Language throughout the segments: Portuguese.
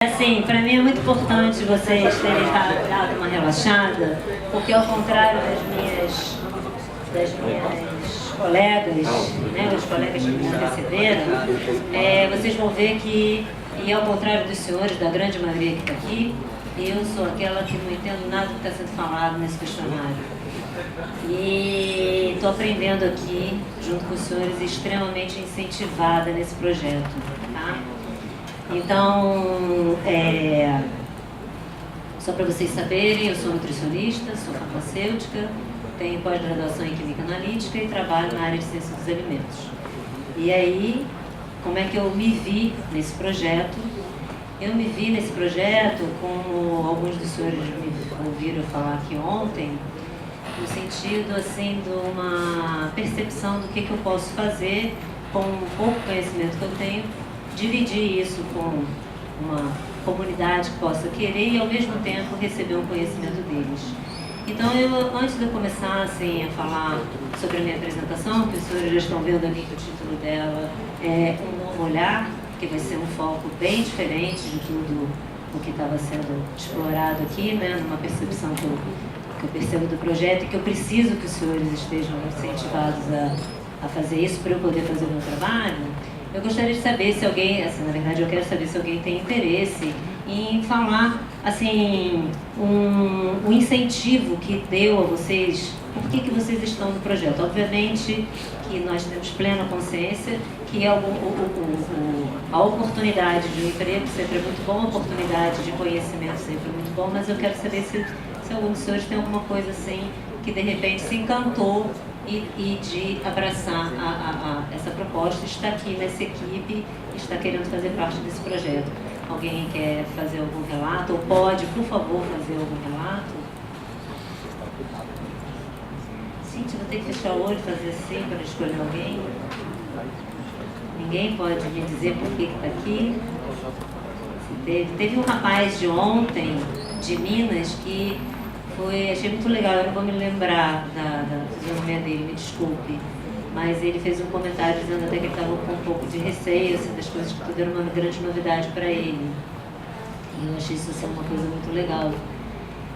Assim, para mim é muito importante vocês terem dado uma relaxada, porque ao contrário das minhas colegas, né, os colegas que me antecederam, vocês vão ver que, e ao contrário dos senhores, da grande maioria que está aqui, eu sou aquela que não entendo nada do que está sendo falado nesse questionário. E estou aprendendo aqui, junto com os senhores, extremamente incentivada nesse projeto, tá? Então, só para vocês saberem, eu sou nutricionista, sou farmacêutica, tenho pós-graduação em Química Analítica e trabalho na área de Ciência dos Alimentos. E aí, como é que eu me vi nesse projeto? Eu me vi nesse projeto, como alguns dos senhores me ouviram falar aqui ontem, no sentido, assim, de uma percepção do que eu posso fazer com o pouco conhecimento que eu tenho, dividir isso com uma comunidade que possa querer e, ao mesmo tempo, receber um conhecimento deles. Então, antes de eu começar assim, a falar sobre a minha apresentação, que os senhores já estão vendo ali que o título dela é Um Novo Olhar, que vai ser um foco bem diferente de tudo o que estava sendo explorado aqui, né, numa percepção que eu percebo do projeto e que eu preciso que os senhores estejam incentivados a fazer isso para eu poder fazer o meu trabalho. Eu gostaria de saber se alguém, assim, na verdade eu quero saber se alguém tem interesse em falar, assim, um incentivo que deu a vocês, por que vocês estão no projeto. Obviamente que nós temos plena consciência que a oportunidade de um emprego sempre é muito bom, a oportunidade de conhecimento sempre é muito bom, mas eu quero saber se algum dos senhores tem alguma coisa assim que de repente se encantou e de abraçar essa proposta, está aqui nessa equipe, está querendo fazer parte desse projeto. Alguém quer fazer algum relato, ou pode, por favor, fazer algum relato? Cíntia, vou ter que fechar o olho e fazer assim para escolher alguém? Ninguém pode me dizer por que está aqui? Teve um rapaz de ontem, de Minas, que achei muito legal, eu não vou me lembrar da fisionomia dele, me desculpe, mas ele fez um comentário dizendo até que ele estava com um pouco de receio, assim, das coisas que tudo era uma grande novidade para ele. E eu achei isso assim, uma coisa muito legal.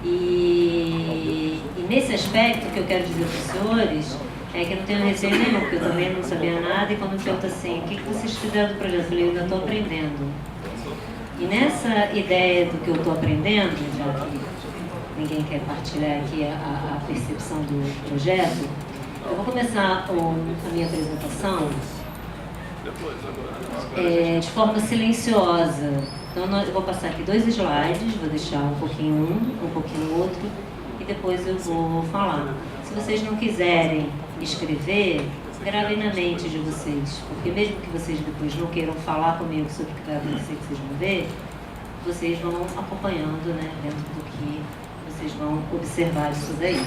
E nesse aspecto, o que eu quero dizer para os senhores é que eu não tenho receio nenhum, porque eu também não sabia nada, e quando me perguntam assim, o que vocês fizeram do projeto? Eu falei, eu ainda estou aprendendo. E nessa ideia do que eu estou aprendendo, já que ninguém quer partilhar aqui a percepção do projeto, eu vou começar a minha apresentação de forma silenciosa. Então eu vou passar aqui 2 slides, vou deixar um pouquinho um pouquinho outro, e depois eu vou falar. Se vocês não quiserem escrever, gravem na mente de vocês, porque mesmo que vocês depois não queiram falar comigo sobre o que vai acontecer, que vocês vão ver, vocês vão acompanhando, né, dentro do que vocês vão observar isso daí.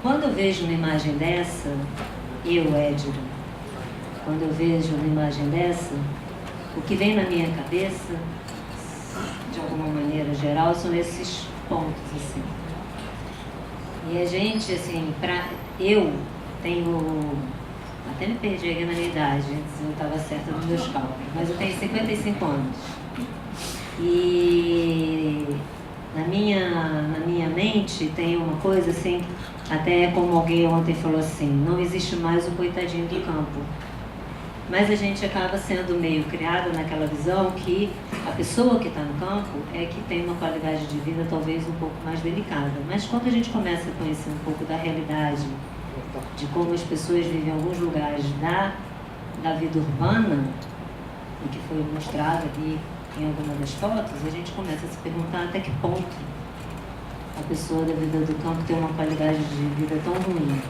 Quando eu vejo uma imagem dessa, quando eu vejo uma imagem dessa, o que vem na minha cabeça, de alguma maneira geral, são esses pontos, assim. E a gente, assim, eu tenho, até me perdi aqui na minha idade, se eu estava certa nos meus cálculos, mas eu tenho 55 anos. E na minha mente tem uma coisa assim, até como alguém ontem falou assim, não existe mais o coitadinho do campo. Mas a gente acaba sendo meio criada naquela visão que a pessoa que está no campo é que tem uma qualidade de vida talvez um pouco mais delicada. Mas quando a gente começa a conhecer um pouco da realidade, de como as pessoas vivem em alguns lugares da vida urbana, e que foi mostrado ali em alguma das fotos, a gente começa a se perguntar até que ponto a pessoa da vida do campo tem uma qualidade de vida tão ruim.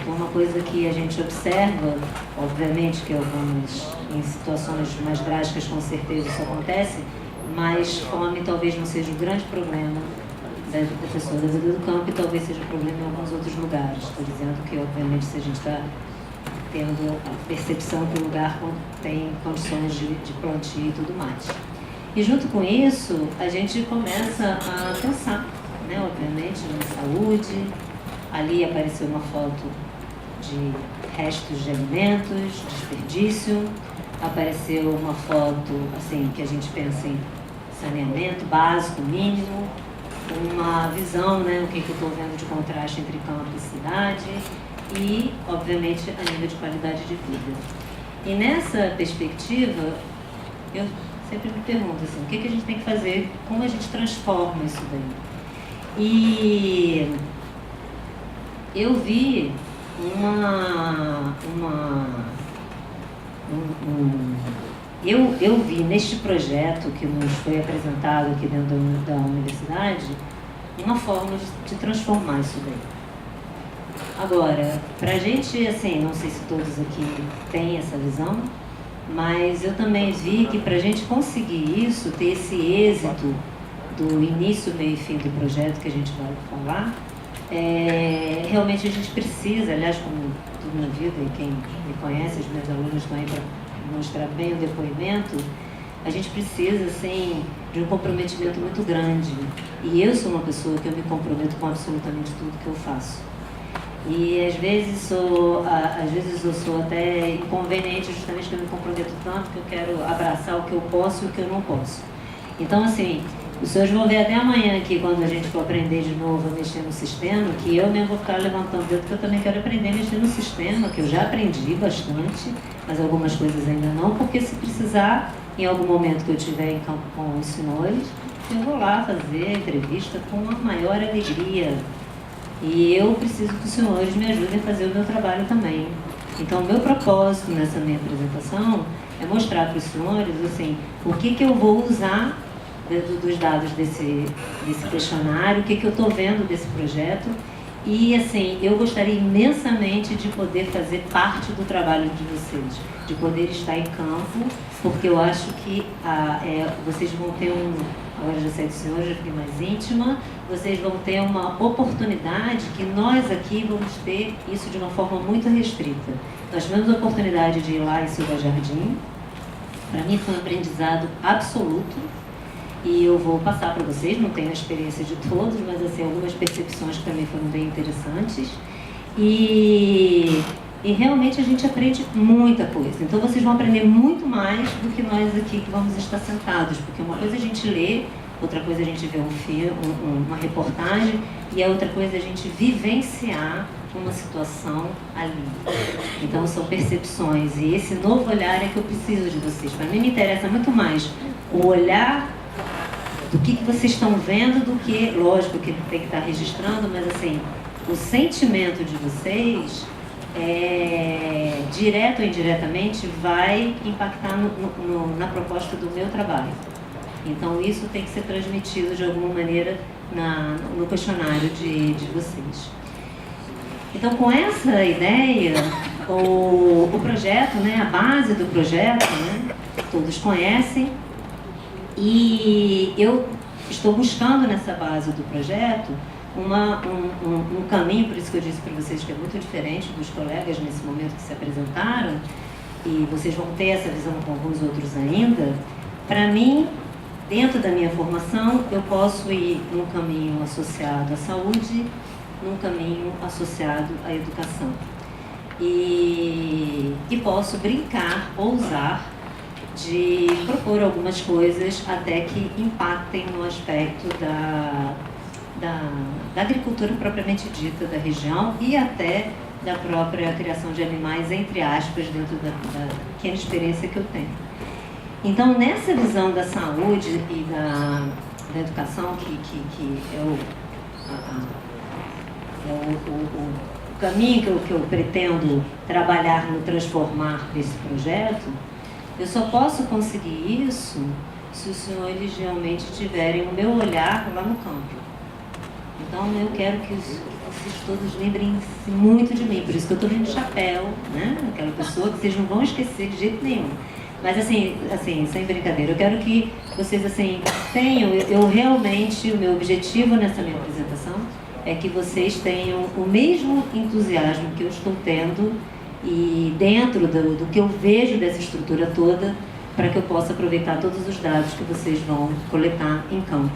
Então, uma coisa que a gente observa, obviamente que em situações mais drásticas com certeza isso acontece, mas fome talvez não seja o grande problema do professor da vida do campo, e talvez seja um problema em alguns outros lugares. Estou dizendo que, obviamente, se a gente está tendo a percepção que o lugar tem condições de plantio e tudo mais. E junto com isso, a gente começa a pensar, né, obviamente, na saúde. Ali apareceu uma foto de restos de alimentos, desperdício. Apareceu uma foto, assim, que a gente pensa em saneamento básico, mínimo. Uma visão, né, o que eu estou vendo de contraste entre campo e cidade. E, obviamente, a nível de qualidade de vida. E nessa perspectiva, eu sempre me pergunto assim, o que a gente tem que fazer, como a gente transforma isso daí. E eu vi eu vi neste projeto que nos foi apresentado aqui dentro da universidade uma forma de transformar isso daí. Agora, pra gente, assim, não sei se todos aqui têm essa visão, mas eu também vi que pra gente conseguir isso, ter esse êxito do início, meio e fim do projeto que a gente vai falar, realmente a gente precisa, aliás, como tudo na vida, e quem me conhece, os meus alunos estão aí para mostrar bem o depoimento, a gente precisa, assim, de um comprometimento muito grande. E eu sou uma pessoa que eu me comprometo com absolutamente tudo que eu faço. E às vezes eu sou até inconveniente, justamente que eu me comprometo tanto que eu quero abraçar o que eu posso e o que eu não posso. Então, assim, os senhores vão ver até amanhã aqui, quando a gente for aprender de novo a mexer no sistema, que eu mesmo vou ficar levantando o dedo, porque eu também quero aprender a mexer no sistema, que eu já aprendi bastante, mas algumas coisas ainda não, porque se precisar, em algum momento que eu estiver em campo com os senhores, eu vou lá fazer a entrevista com a maior alegria. E eu preciso que os senhores me ajudem a fazer o meu trabalho também. Então, o meu propósito nessa minha apresentação é mostrar para os senhores, assim, o que eu vou usar dos dados desse questionário, o que eu estou vendo desse projeto. E, assim, eu gostaria imensamente de poder fazer parte do trabalho de vocês, de poder estar em campo, porque eu acho que vocês vão ter agora já sei do senhor, já fiquei mais íntima, vocês vão ter uma oportunidade que nós aqui vamos ter isso de uma forma muito restrita. Nós tivemos a oportunidade de ir lá em Silva Jardim, para mim foi um aprendizado absoluto, e eu vou passar para vocês, não tenho a experiência de todos, mas assim, algumas percepções que também foram bem interessantes. E realmente a gente aprende muita coisa. Então vocês vão aprender muito mais do que nós aqui que vamos estar sentados, porque uma coisa é a gente ler, outra coisa é a gente ver um filme, uma reportagem, e a outra coisa é a gente vivenciar uma situação ali. Então são percepções, e esse novo olhar é que eu preciso de vocês. Para mim me interessa muito mais o olhar do que vocês estão vendo do que, lógico que tem que estar registrando, mas assim, o sentimento de vocês, direto ou indiretamente, vai impactar na proposta do meu trabalho. Então isso tem que ser transmitido de alguma maneira no questionário de vocês. Então, com essa ideia, o projeto, né, a base do projeto, né, todos conhecem, e eu estou buscando nessa base do projeto um caminho, por isso que eu disse para vocês que é muito diferente dos colegas nesse momento que se apresentaram, e vocês vão ter essa visão com alguns outros ainda. Para mim, dentro da minha formação, eu posso ir num caminho associado à saúde, num caminho associado à educação. E posso brincar, ousar, de propor algumas coisas até que impactem no aspecto da agricultura propriamente dita da região e até da própria criação de animais, entre aspas, dentro da pequena experiência que eu tenho. Então, nessa visão da saúde e da educação, que é o caminho que eu pretendo trabalhar no transformar esse projeto, eu só posso conseguir isso se os senhores realmente tiverem o meu olhar lá no campo. Então, eu quero que vocês todos lembrem-se muito de mim, por isso que eu estou vendo chapéu, né? Aquela pessoa que vocês não vão esquecer de jeito nenhum. Mas assim, sem brincadeira, eu quero que vocês assim tenham, eu realmente, o meu objetivo nessa minha apresentação é que vocês tenham o mesmo entusiasmo que eu estou tendo e dentro do que eu vejo dessa estrutura toda, para que eu possa aproveitar todos os dados que vocês vão coletar em campo.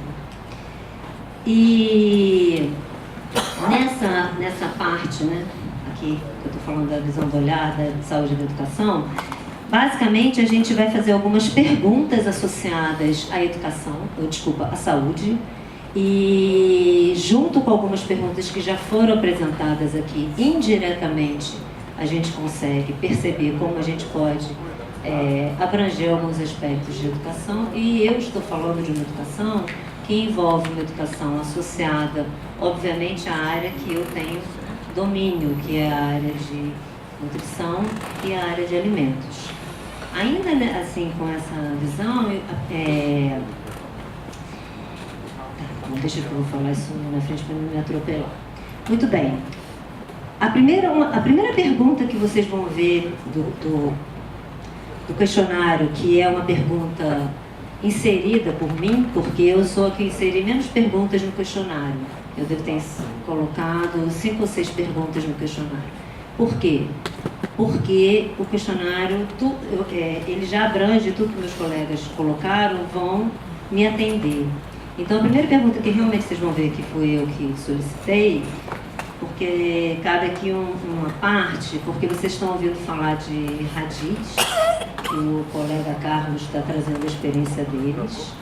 E nessa parte, né, aqui que eu estou falando da visão do olhar, da saúde e da educação, basicamente a gente vai fazer algumas perguntas associadas à educação, à saúde, e junto com algumas perguntas que já foram apresentadas aqui indiretamente, a gente consegue perceber como a gente pode abranger alguns aspectos de educação. E eu estou falando de uma educação que envolve uma educação associada, obviamente, à área que eu tenho domínio, que é a área de nutrição e a área de alimentos. Ainda assim, com essa visão, deixa que eu vou falar isso na frente para não me atropelar. Muito bem. A primeira pergunta que vocês vão ver do questionário, que é uma pergunta inserida por mim, porque eu sou a que inseri menos perguntas no questionário. Eu devo ter colocado 5 ou 6 perguntas no questionário. Por quê? Porque o questionário, ele já abrange tudo que meus colegas colocaram, vão me atender. Então, a primeira pergunta que realmente vocês vão ver que fui eu que solicitei, porque cabe aqui uma parte, porque vocês estão ouvindo falar de radis, que o colega Carlos está trazendo a experiência deles,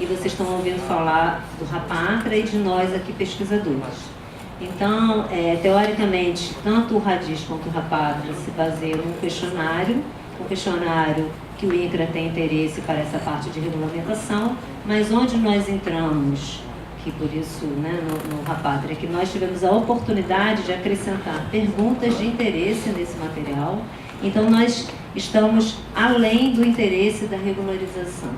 e vocês estão ouvindo falar do Rapatra e de nós aqui pesquisadores. Então, teoricamente, tanto o radis quanto o Rapatra se baseiam num questionário, um questionário que o INCRA tem interesse para essa parte de regulamentação, mas onde nós entramos, que por isso, né, no Rapatra, é que nós tivemos a oportunidade de acrescentar perguntas de interesse nesse material. Então, nós estamos além do interesse da regularização.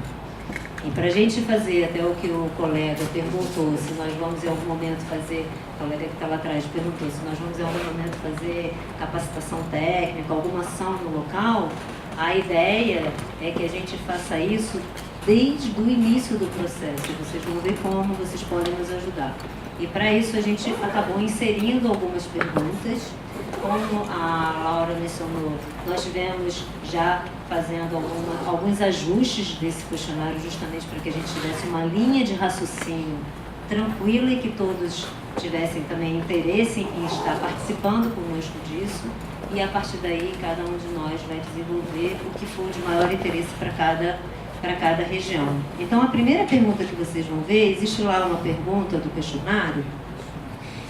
E para a gente fazer, até o que o colega perguntou, se nós vamos em algum momento fazer, o colega que está lá atrás perguntou, se nós vamos em algum momento fazer capacitação técnica, alguma ação no local, a ideia é que a gente faça isso desde o início do processo. Vocês vão ver como vocês podem nos ajudar. E para isso a gente acabou inserindo algumas perguntas. Como a Laura mencionou, nós tivemos já fazendo alguns ajustes desse questionário justamente para que a gente tivesse uma linha de raciocínio tranquila e que todos tivessem também interesse em estar participando conosco disso. E a partir daí, cada um de nós vai desenvolver o que for de maior interesse para cada região. Então, a primeira pergunta que vocês vão ver, existe lá uma pergunta do questionário,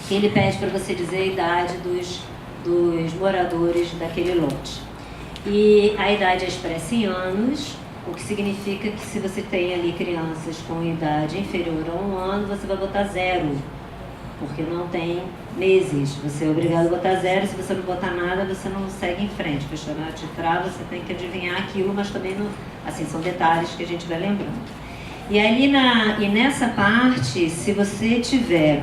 que ele pede para você dizer a idade dos moradores daquele lote. E a idade é expressa em anos, o que significa que se você tem ali crianças com idade inferior a 1 ano, você vai botar 0, porque não tem meses. Você é obrigado a botar 0, se você não botar nada, você não segue em frente. O questionário te trava, você tem que adivinhar aquilo, mas também não, assim, são detalhes que a gente vai lembrando. E ali nessa parte, se você tiver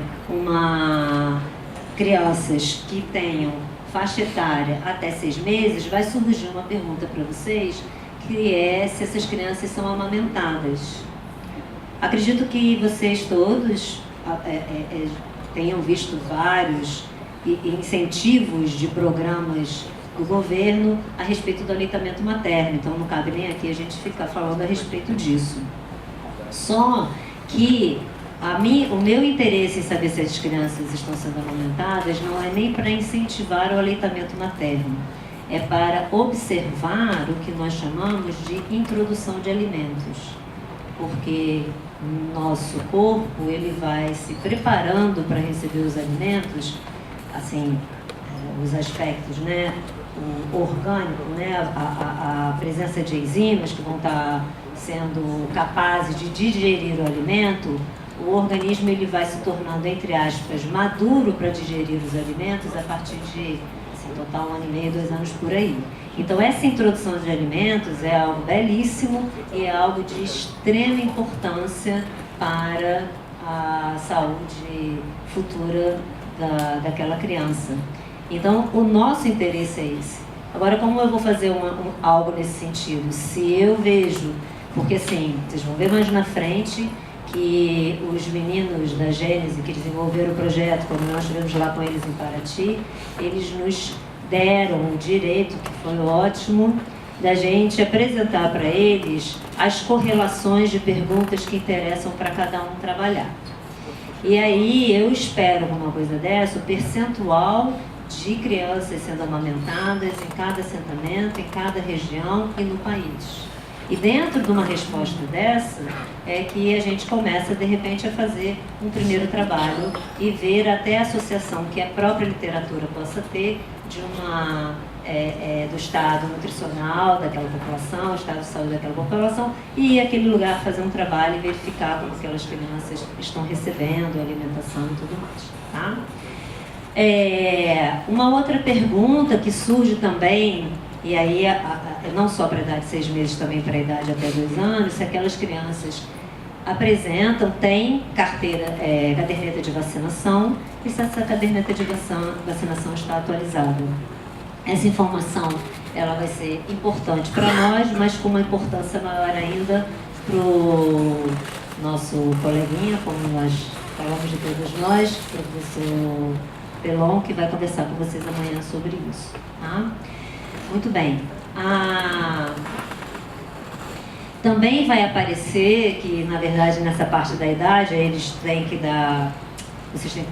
crianças que tenham faixa etária até 6 meses, vai surgir uma pergunta para vocês, que é se essas crianças são amamentadas. Acredito que vocês todos tenham visto vários incentivos de programas do governo a respeito do aleitamento materno, então não cabe nem aqui a gente ficar falando a respeito disso. Só que o meu interesse em saber se as crianças estão sendo amamentadas não é nem para incentivar o aleitamento materno, é para observar o que nós chamamos de introdução de alimentos, porque nosso corpo ele vai se preparando para receber os alimentos, assim, os aspectos, né, o orgânico, né, a presença de enzimas que vão estar sendo capazes de digerir o alimento. O organismo ele vai se tornando, entre aspas, maduro para digerir os alimentos a partir de, assim, total 1 ano e meio, 2 anos por aí. Então, essa introdução de alimentos é algo belíssimo e é algo de extrema importância para a saúde futura daquela criança. Então, o nosso interesse é esse. Agora, como eu vou fazer algo nesse sentido? Se eu vejo, porque assim, vocês vão ver mais na frente que os meninos da Gênese que desenvolveram o projeto, quando nós estivemos lá com eles em Paraty, eles nos deram o direito, que foi ótimo, da gente apresentar para eles as correlações de perguntas que interessam para cada um trabalhar. E aí eu espero, com uma coisa dessa, o percentual de crianças sendo amamentadas em cada assentamento, em cada região e no país. E dentro de uma resposta dessa, é que a gente começa, de repente, a fazer um primeiro trabalho e ver até a associação que a própria literatura possa ter de do estado nutricional daquela população, o estado de saúde daquela população, e ir àquele lugar fazer um trabalho e verificar como aquelas crianças estão recebendo a alimentação e tudo mais. Tá? Uma outra pergunta que surge também, e aí não só para a idade de 6 meses, também para a idade até 2 anos, se aquelas crianças têm caderneta de vacinação, e se essa caderneta de vacinação está atualizada. Essa informação ela vai ser importante para nós, mas com uma importância maior ainda para o nosso coleguinha, como nós falamos de todos nós, professor Pelon, que vai conversar com vocês amanhã sobre isso. Tá? Muito bem. Também vai aparecer que, na verdade, nessa parte da idade, vocês têm que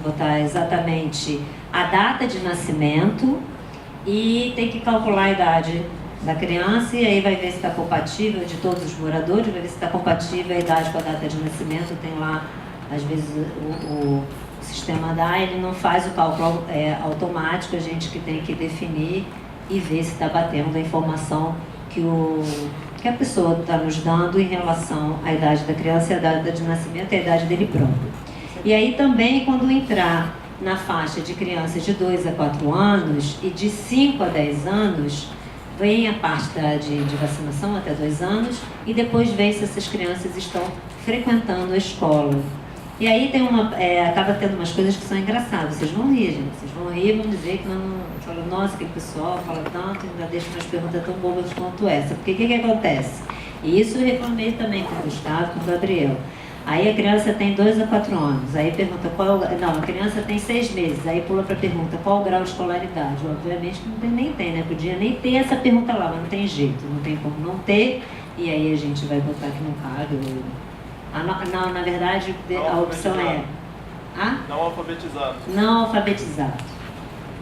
botar exatamente a data de nascimento e tem que calcular a idade da criança, e aí vai ver se está compatível, de todos os moradores, vai ver se está compatível a idade com a data de nascimento. Tem lá, às vezes, o sistema ele não faz o cálculo automático, a gente que tem que definir e ver se está batendo a informação que a pessoa está nos dando em relação à idade da criança e a data de nascimento e a idade dele próprio. E aí também, quando entrar na faixa de crianças de 2 a 4 anos e de 5 a 10 anos, vem a parte de vacinação até 2 anos, e depois vem se essas crianças estão frequentando a escola. E aí tem acaba tendo umas coisas que são engraçadas. Vocês vão rir, gente. Vocês vão rir e vão dizer que não... Falam, nossa, que pessoal fala tanto e ainda deixa umas perguntas tão bobas quanto essa. Porque o que acontece? E isso eu reclamei também com o Gustavo, com o Gabriel. Aí a criança tem 2 a 4 anos. Aí pergunta a criança tem 6 meses. Aí pula para a pergunta qual o grau de escolaridade. Obviamente que nem tem, né? Podia nem ter essa pergunta lá, mas não tem jeito. Não tem como não ter. E aí a gente vai botar que não cabe. Na verdade, a opção é... Não alfabetizado. Não alfabetizado.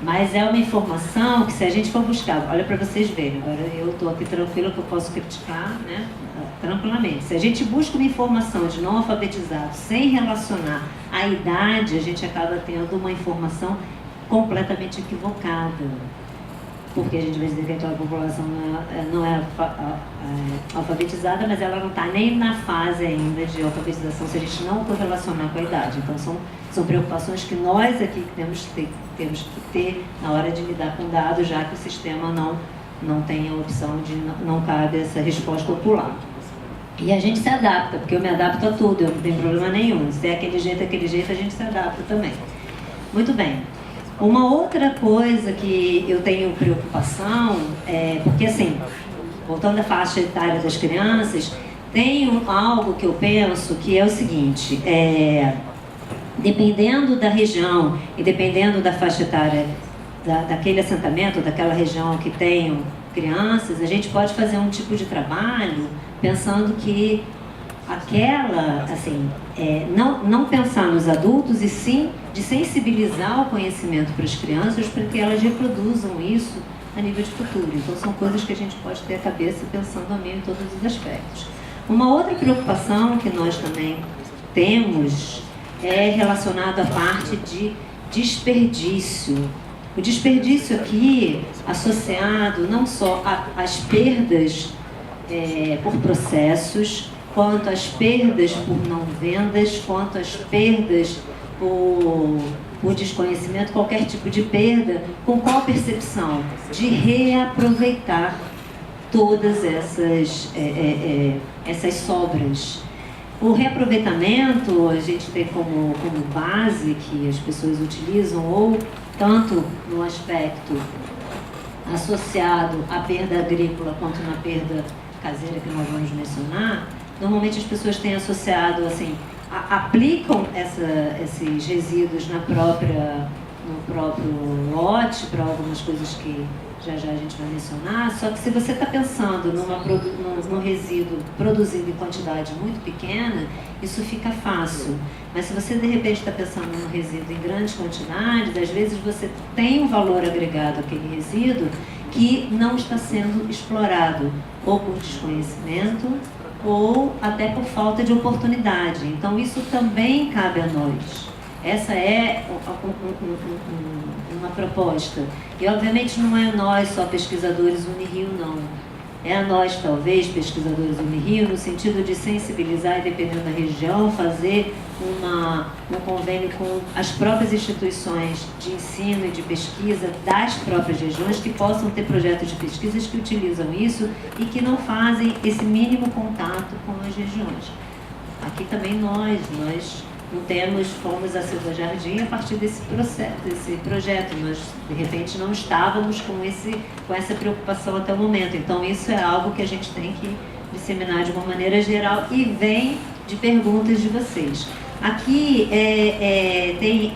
Mas é uma informação que, se a gente for buscar, olha para vocês verem, agora eu estou aqui tranquila que eu posso criticar, né, tranquilamente. Se a gente busca uma informação de não alfabetizado sem relacionar a idade, a gente acaba tendo uma informação completamente equivocada. Porque a gente vai dizer que aquela população não é alfabetizada, mas ela não está nem na fase ainda de alfabetização, se a gente não correlacionar com a idade. Então são preocupações que nós aqui temos que ter na hora de lidar com dados, já que o sistema não tem a opção de não cabe essa resposta popular. E a gente se adapta, porque eu me adapto a tudo, eu não tenho problema nenhum. Se é aquele jeito, a gente se adapta também. Muito bem. Uma outra coisa que eu tenho preocupação porque assim, voltando à faixa etária das crianças, tem algo que eu penso que é o seguinte, dependendo da região e dependendo da faixa etária daquele assentamento, daquela região que tenham crianças, a gente pode fazer um tipo de trabalho pensando que não pensar nos adultos, e sim de sensibilizar o conhecimento para as crianças para que elas reproduzam isso a nível de futuro. Então são coisas que a gente pode ter a cabeça pensando a meio em todos os aspectos. Uma outra preocupação que nós também temos é relacionada à parte de desperdício. O desperdício aqui associado não só às perdas por processos, quanto às perdas por não vendas, quanto às perdas por desconhecimento, qualquer tipo de perda, com qual percepção? De reaproveitar todas essas sobras. O reaproveitamento a gente tem como base que as pessoas utilizam, ou tanto no aspecto associado à perda agrícola quanto na perda caseira que nós vamos mencionar, normalmente as pessoas têm associado, assim, aplicam esses resíduos no próprio lote, para algumas coisas que já a gente vai mencionar, só que se você está pensando num resíduo produzido em quantidade muito pequena, isso fica fácil. Mas se você de repente está pensando num resíduo em grandes quantidades, às vezes você tem um valor agregado àquele resíduo que não está sendo explorado, ou por desconhecimento, ou até por falta de oportunidade. Então isso também cabe a nós. Essa é uma proposta. E obviamente não é nós só pesquisadores Unirio, não. É a nós, talvez, pesquisadores Unirio, no sentido de sensibilizar e, dependendo da região, fazer um convênio com as próprias instituições de ensino e de pesquisa das próprias regiões, que possam ter projetos de pesquisas que utilizam isso e que não fazem esse mínimo contato com as regiões. Aqui também nós fomos a Silva Jardim a partir desse projeto. Nós, de repente, não estávamos com essa preocupação até o momento. Então, isso é algo que a gente tem que disseminar de uma maneira geral e vem de perguntas de vocês. Aqui tem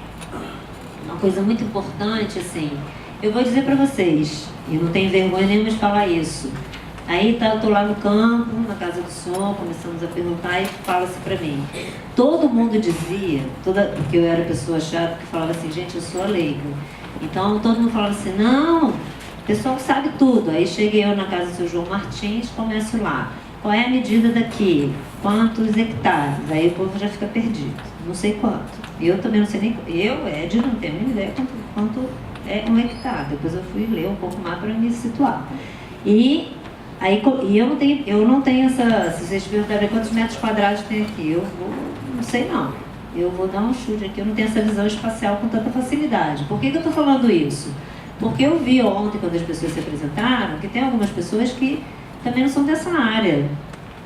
uma coisa muito importante, assim, eu vou dizer para vocês, e não tenho vergonha nenhuma de falar isso. Aí eu tô lá no campo, na Casa do Som, começamos a perguntar e fala-se para mim. Todo mundo dizia, porque eu era pessoa chata, que falava assim, gente, eu sou leiga. Então todo mundo falava assim, não, o pessoal sabe tudo. Aí cheguei eu na casa do seu João Martins, começo lá. Qual é a medida daqui? Quantos hectares? Aí o povo já fica perdido. Não sei quanto. Eu também não sei nem... Eu, Ed, não tenho nem ideia quanto é um hectare. Depois eu fui ler um pouco mais para me situar. E eu não tenho essa... Se vocês perguntarem quantos metros quadrados tem aqui, não sei não. Eu vou dar um chute aqui, eu não tenho essa visão espacial com tanta facilidade. Por que eu estou falando isso? Porque eu vi ontem, quando as pessoas se apresentaram, que tem algumas pessoas que também não são dessa área.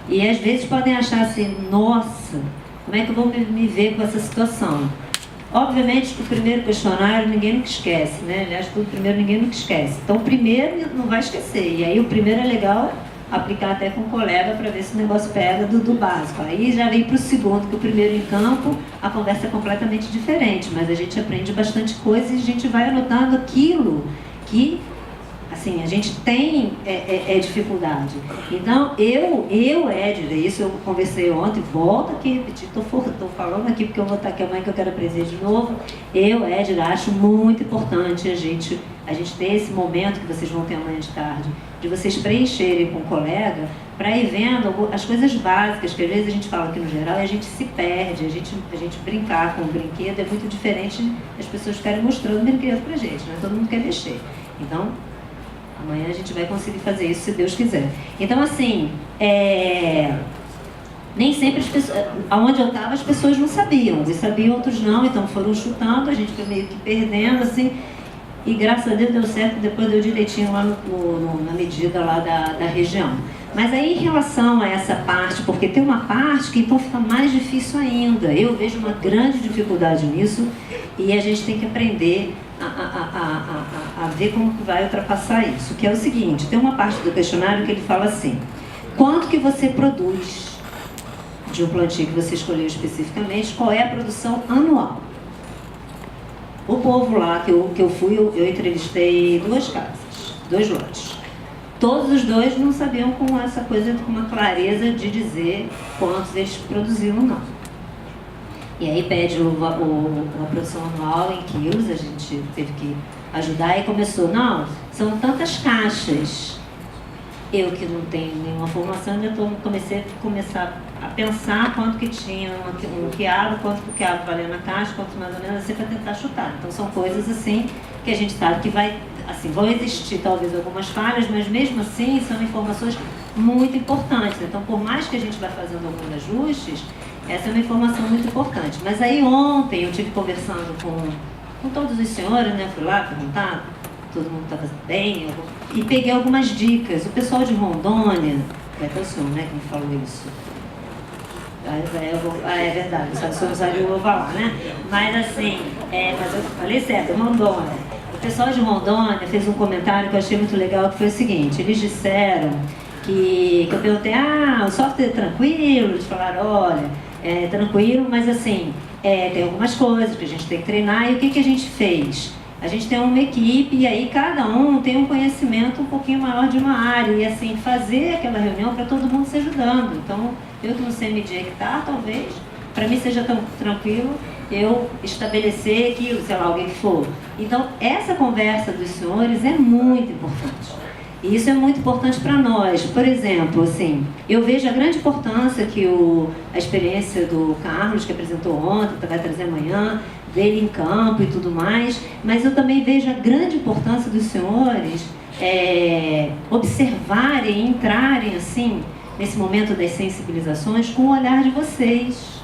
E às vezes podem achar assim, nossa, como é que eu vou me ver com essa situação? Obviamente que o primeiro questionário ninguém nunca esquece, né? Aliás, tudo primeiro ninguém nunca esquece. Então o primeiro não vai esquecer. E aí o primeiro é legal aplicar até com um colega para ver se o negócio pega do básico. Aí já vem para o segundo, que o primeiro em campo, a conversa é completamente diferente, mas a gente aprende bastante coisa e a gente vai anotando aquilo que, assim, a gente tem dificuldade. Então, Édir, isso eu conversei ontem, volto aqui repetir, estou falando aqui porque eu vou estar aqui amanhã que eu quero aprender de novo. Édir, acho muito importante a gente ter esse momento que vocês vão ter amanhã de tarde, de vocês preencherem com o colega, para ir vendo as coisas básicas, que às vezes a gente fala aqui no geral e a gente se perde, a gente brincar com o brinquedo é muito diferente das pessoas ficarem mostrando brinquedo pra gente, né? Todo mundo quer mexer. Então, amanhã a gente vai conseguir fazer isso, se Deus quiser. Então, assim, nem sempre as pessoas... Onde eu estava, as pessoas não sabiam. Uns sabiam, outros não. Então, foram chutando, a gente foi meio que perdendo, assim. E, graças a Deus, deu certo. Depois deu direitinho lá na medida lá da região. Mas aí, em relação a essa parte, porque tem uma parte que então fica mais difícil ainda. Eu vejo uma grande dificuldade nisso e a gente tem que aprender a ver como que vai ultrapassar isso, que é o seguinte, tem uma parte do questionário que ele fala assim, quanto que você produz de um plantio que você escolheu especificamente, qual é a produção anual? O povo lá que eu fui, eu entrevistei 2 casas, 2 lotes. Todos os 2 não sabiam com essa coisa, com uma clareza de dizer quantos eles produziam ou não. E aí pede a produção anual em quilos, a gente teve que ajudar e começou, não, são tantas caixas. Eu que não tenho nenhuma formação, já comecei a pensar quanto que tinha um quiabo, quanto que o quiabo valia na caixa, quanto mais ou menos assim, para tentar chutar. Então são coisas assim que a gente sabe que vão existir talvez algumas falhas, mas mesmo assim são informações muito importantes. Então, por mais que a gente vá fazendo alguns ajustes, essa é uma informação muito importante. Mas aí ontem eu estive conversando com todos os senhores, né? Fui lá perguntar, todo mundo estava bem, e peguei algumas dicas. O pessoal de Rondônia, é até o senhor, né, que me falou isso. É verdade, o senhor não sabe o que eu vou falar, né? Mas assim, mas eu falei certo, Rondônia. O pessoal de Rondônia fez um comentário que eu achei muito legal, que foi o seguinte: eles disseram que eu perguntei, o software é tranquilo? Eles falaram, olha, é tranquilo, mas assim, tem algumas coisas que a gente tem que treinar. E o que a gente fez? A gente tem uma equipe e aí cada um tem um conhecimento um pouquinho maior de uma área. E assim, fazer aquela reunião para todo mundo se ajudando. Então, eu que não sei medir hectare, talvez, para mim seja tão tranquilo eu estabelecer aquilo, sei lá, alguém que for. Então, essa conversa dos senhores é muito importante. E isso é muito importante para nós. Por exemplo, assim, eu vejo a grande importância que a experiência do Carlos, que apresentou ontem, que vai trazer amanhã, dele em campo e tudo mais, mas eu também vejo a grande importância dos senhores observarem, entrarem assim, nesse momento das sensibilizações, com o olhar de vocês.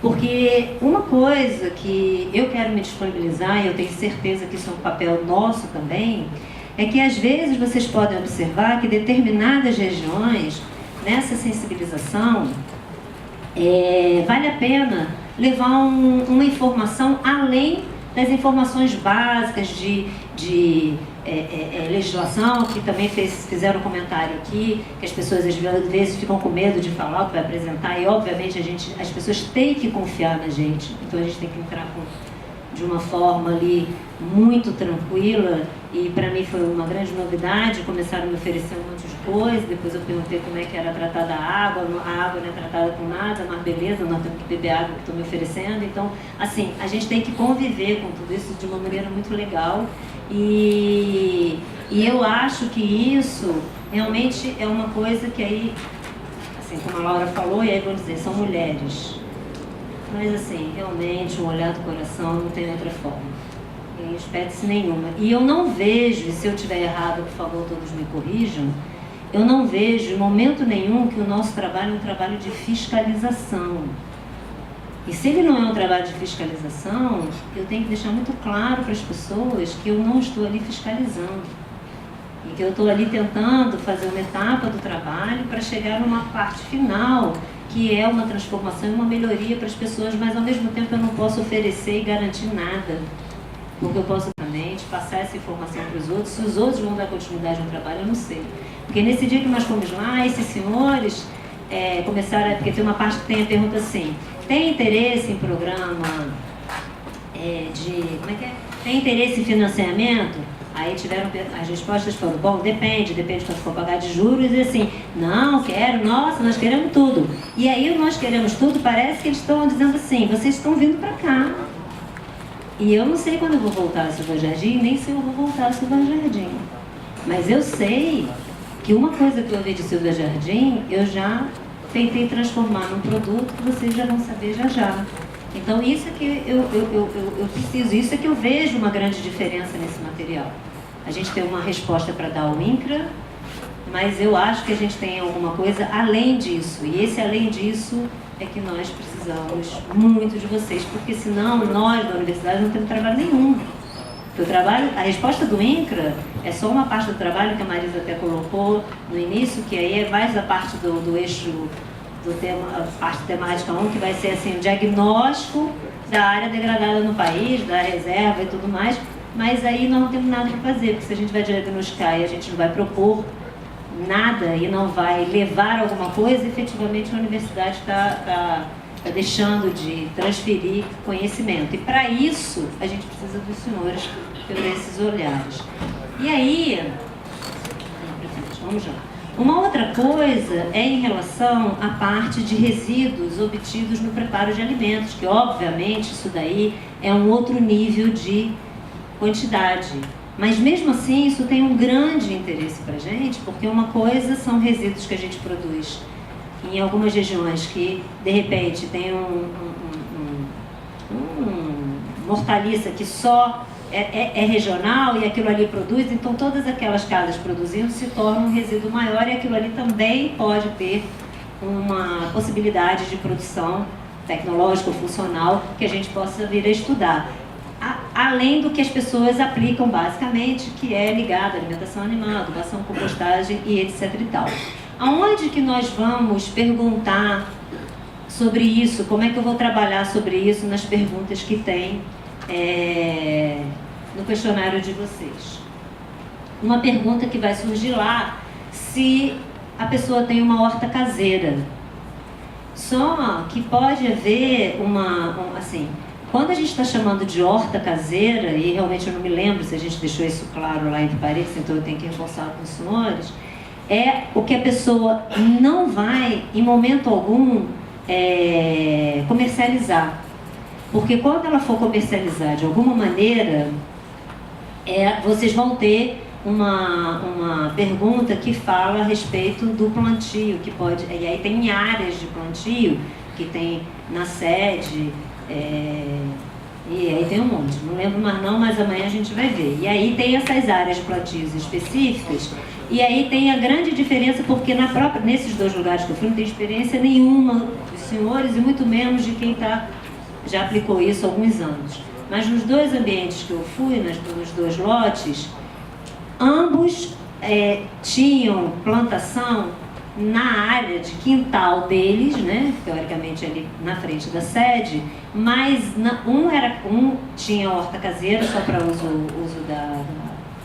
Porque uma coisa que eu quero me disponibilizar, e eu tenho certeza que isso é um papel nosso também, é que às vezes vocês podem observar que determinadas regiões, nessa sensibilização, vale a pena levar uma informação além das informações básicas de legislação, que também fizeram um comentário aqui, que as pessoas às vezes ficam com medo de falar o que vai apresentar, e obviamente as pessoas têm que confiar na gente, então a gente tem que entrar de uma forma ali muito tranquila. E para mim foi uma grande novidade, começaram a me oferecer um monte de coisa, depois eu perguntei como é que era tratada a água não é tratada com nada, mas beleza, nós temos que beber água que estão me oferecendo. Então, assim, a gente tem que conviver com tudo isso de uma maneira muito legal, e eu acho que isso realmente é uma coisa que aí, assim, como a Laura falou, e aí vamos dizer, são mulheres, mas assim, realmente um olhar do coração não tem outra forma. Em espécie nenhuma. E eu não vejo, e se eu estiver errado, por favor, todos me corrijam, eu não vejo em momento nenhum que o nosso trabalho é um trabalho de fiscalização. E se ele não é um trabalho de fiscalização, eu tenho que deixar muito claro para as pessoas que eu não estou ali fiscalizando. E que eu estou ali tentando fazer uma etapa do trabalho para chegar numa parte final, que é uma transformação e uma melhoria para as pessoas, mas ao mesmo tempo eu não posso oferecer e garantir nada. Porque eu posso também passar essa informação para os outros. Se os outros vão dar continuidade no trabalho, eu não sei. Porque nesse dia que nós fomos lá, esses senhores começaram, porque tem uma parte que tem a pergunta assim, tem interesse em programa tem interesse em financiamento? Aí tiveram as respostas, foram, bom, depende quanto for pagar de juros, e assim, não, quero, nossa, nós queremos tudo. E aí o nós queremos tudo, parece que eles estão dizendo assim, vocês estão vindo para cá. E eu não sei quando eu vou voltar a Silva Jardim, nem se eu vou voltar a Silva Jardim. Mas eu sei que uma coisa que eu vi de Silva Jardim, eu já tentei transformar num produto que vocês já vão saber já. Então isso é que eu preciso, isso é que eu vejo uma grande diferença nesse material. A gente tem uma resposta para dar ao INCRA, mas eu acho que a gente tem alguma coisa além disso. E esse além disso é que nós precisamos muito de vocês, porque senão nós da universidade não temos trabalho nenhum. O trabalho, a resposta do INCRA é só uma parte do trabalho que a Marisa até colocou no início, que aí é mais a parte do eixo do tema, a parte temática 1, que vai ser assim, o diagnóstico da área degradada no país, da reserva e tudo mais, mas aí nós não temos nada para fazer, porque se a gente vai diagnosticar e a gente não vai propor nada e não vai levar alguma coisa, efetivamente a universidade está deixando de transferir conhecimento. E para isso, a gente precisa dos senhores por esses olhares. E aí, vamos lá. Uma outra coisa é em relação à parte de resíduos obtidos no preparo de alimentos, que obviamente isso daí é um outro nível de quantidade. Mas mesmo assim isso tem um grande interesse para a gente, porque uma coisa são resíduos que a gente produz em algumas regiões que de repente tem uma hortaliça que só é regional e aquilo ali produz, então todas aquelas casas produzindo se tornam um resíduo maior e aquilo ali também pode ter uma possibilidade de produção tecnológica ou funcional que a gente possa vir a estudar. Além do que as pessoas aplicam basicamente, que é ligado à alimentação animal, adubação, compostagem e etc e tal. Aonde que nós vamos perguntar sobre isso? Como é que eu vou trabalhar sobre isso nas perguntas que tem no questionário de vocês. Uma pergunta que vai surgir lá, se a pessoa tem uma horta caseira. Só que pode haver assim, quando a gente está chamando de horta caseira, e realmente eu não me lembro se a gente deixou isso claro lá entre parênteses, então eu tenho que reforçar com os senhores, é o que a pessoa não vai, em momento algum, comercializar. Porque quando ela for comercializar de alguma maneira, vocês vão ter uma pergunta que fala a respeito do plantio, que pode, e aí tem áreas de plantio, que tem na sede, e aí tem um monte, não lembro mais não, mas amanhã a gente vai ver. E aí tem essas áreas de plantios específicas, e aí tem a grande diferença, porque nesses dois lugares que eu fui não tem experiência nenhuma dos senhores, e muito menos de quem já aplicou isso há alguns anos. Mas nos dois ambientes que eu fui, nos dois lotes, ambos tinham plantação na área de quintal deles, né, teoricamente ali na frente da sede, mas um tinha horta caseira só para uso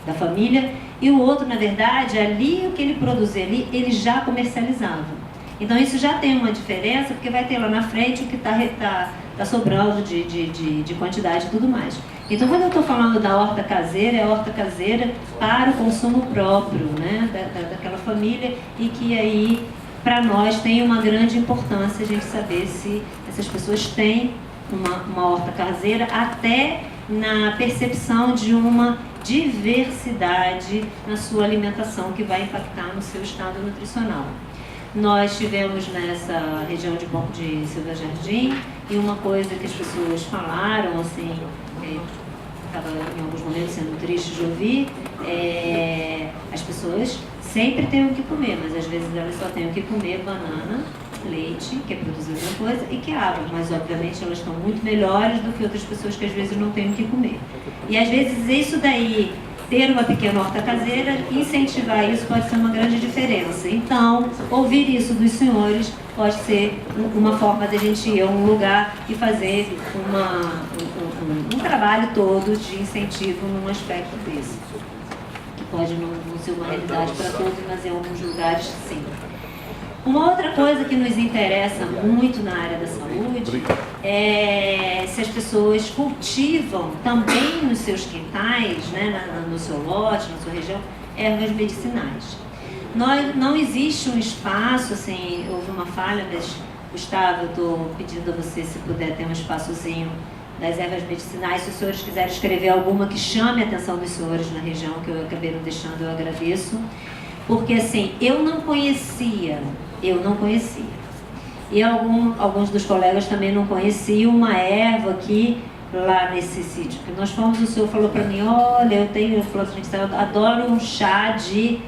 da família, e o outro, na verdade, ali o que ele produzia ali, ele já comercializava. Então isso já tem uma diferença, porque vai ter lá na frente o que está sobrando de quantidade e tudo mais. Então, quando eu estou falando da horta caseira, é a horta caseira para o consumo próprio, né, daquela família, e que aí, para nós, tem uma grande importância a gente saber se essas pessoas têm uma horta caseira, até na percepção de uma diversidade na sua alimentação, que vai impactar no seu estado nutricional. Nós tivemos nessa região de Silva Jardim, e uma coisa que as pessoas falaram, assim, estava em alguns momentos sendo triste de ouvir, as pessoas sempre têm o que comer, mas às vezes elas só têm o que comer banana, leite, que é produzir outra coisa, e que água, mas obviamente elas estão muito melhores do que outras pessoas que às vezes não têm o que comer. E às vezes isso daí, ter uma pequena horta caseira, incentivar isso pode ser uma grande diferença. Então, ouvir isso dos senhores pode ser uma forma de a gente ir a um lugar e fazer um trabalho todo de incentivo num aspecto desse. Que pode não ser uma realidade para todos, mas em alguns lugares sim. Uma outra coisa que nos interessa muito na área da saúde é se as pessoas cultivam também nos seus quintais, né, no seu lote, na sua região, ervas medicinais. Não existe um espaço, assim, houve uma falha, mas, Gustavo, eu estou pedindo a você, se puder, ter um espaçozinho das ervas medicinais. Se os senhores quiserem escrever alguma que chame a atenção dos senhores na região, que eu acabei não deixando, eu agradeço. Porque, assim, eu não conhecia. E alguns dos colegas também não conheciam uma erva aqui, lá nesse sítio. Porque nós fomos, o senhor falou para mim, olha, eu adoro um chá de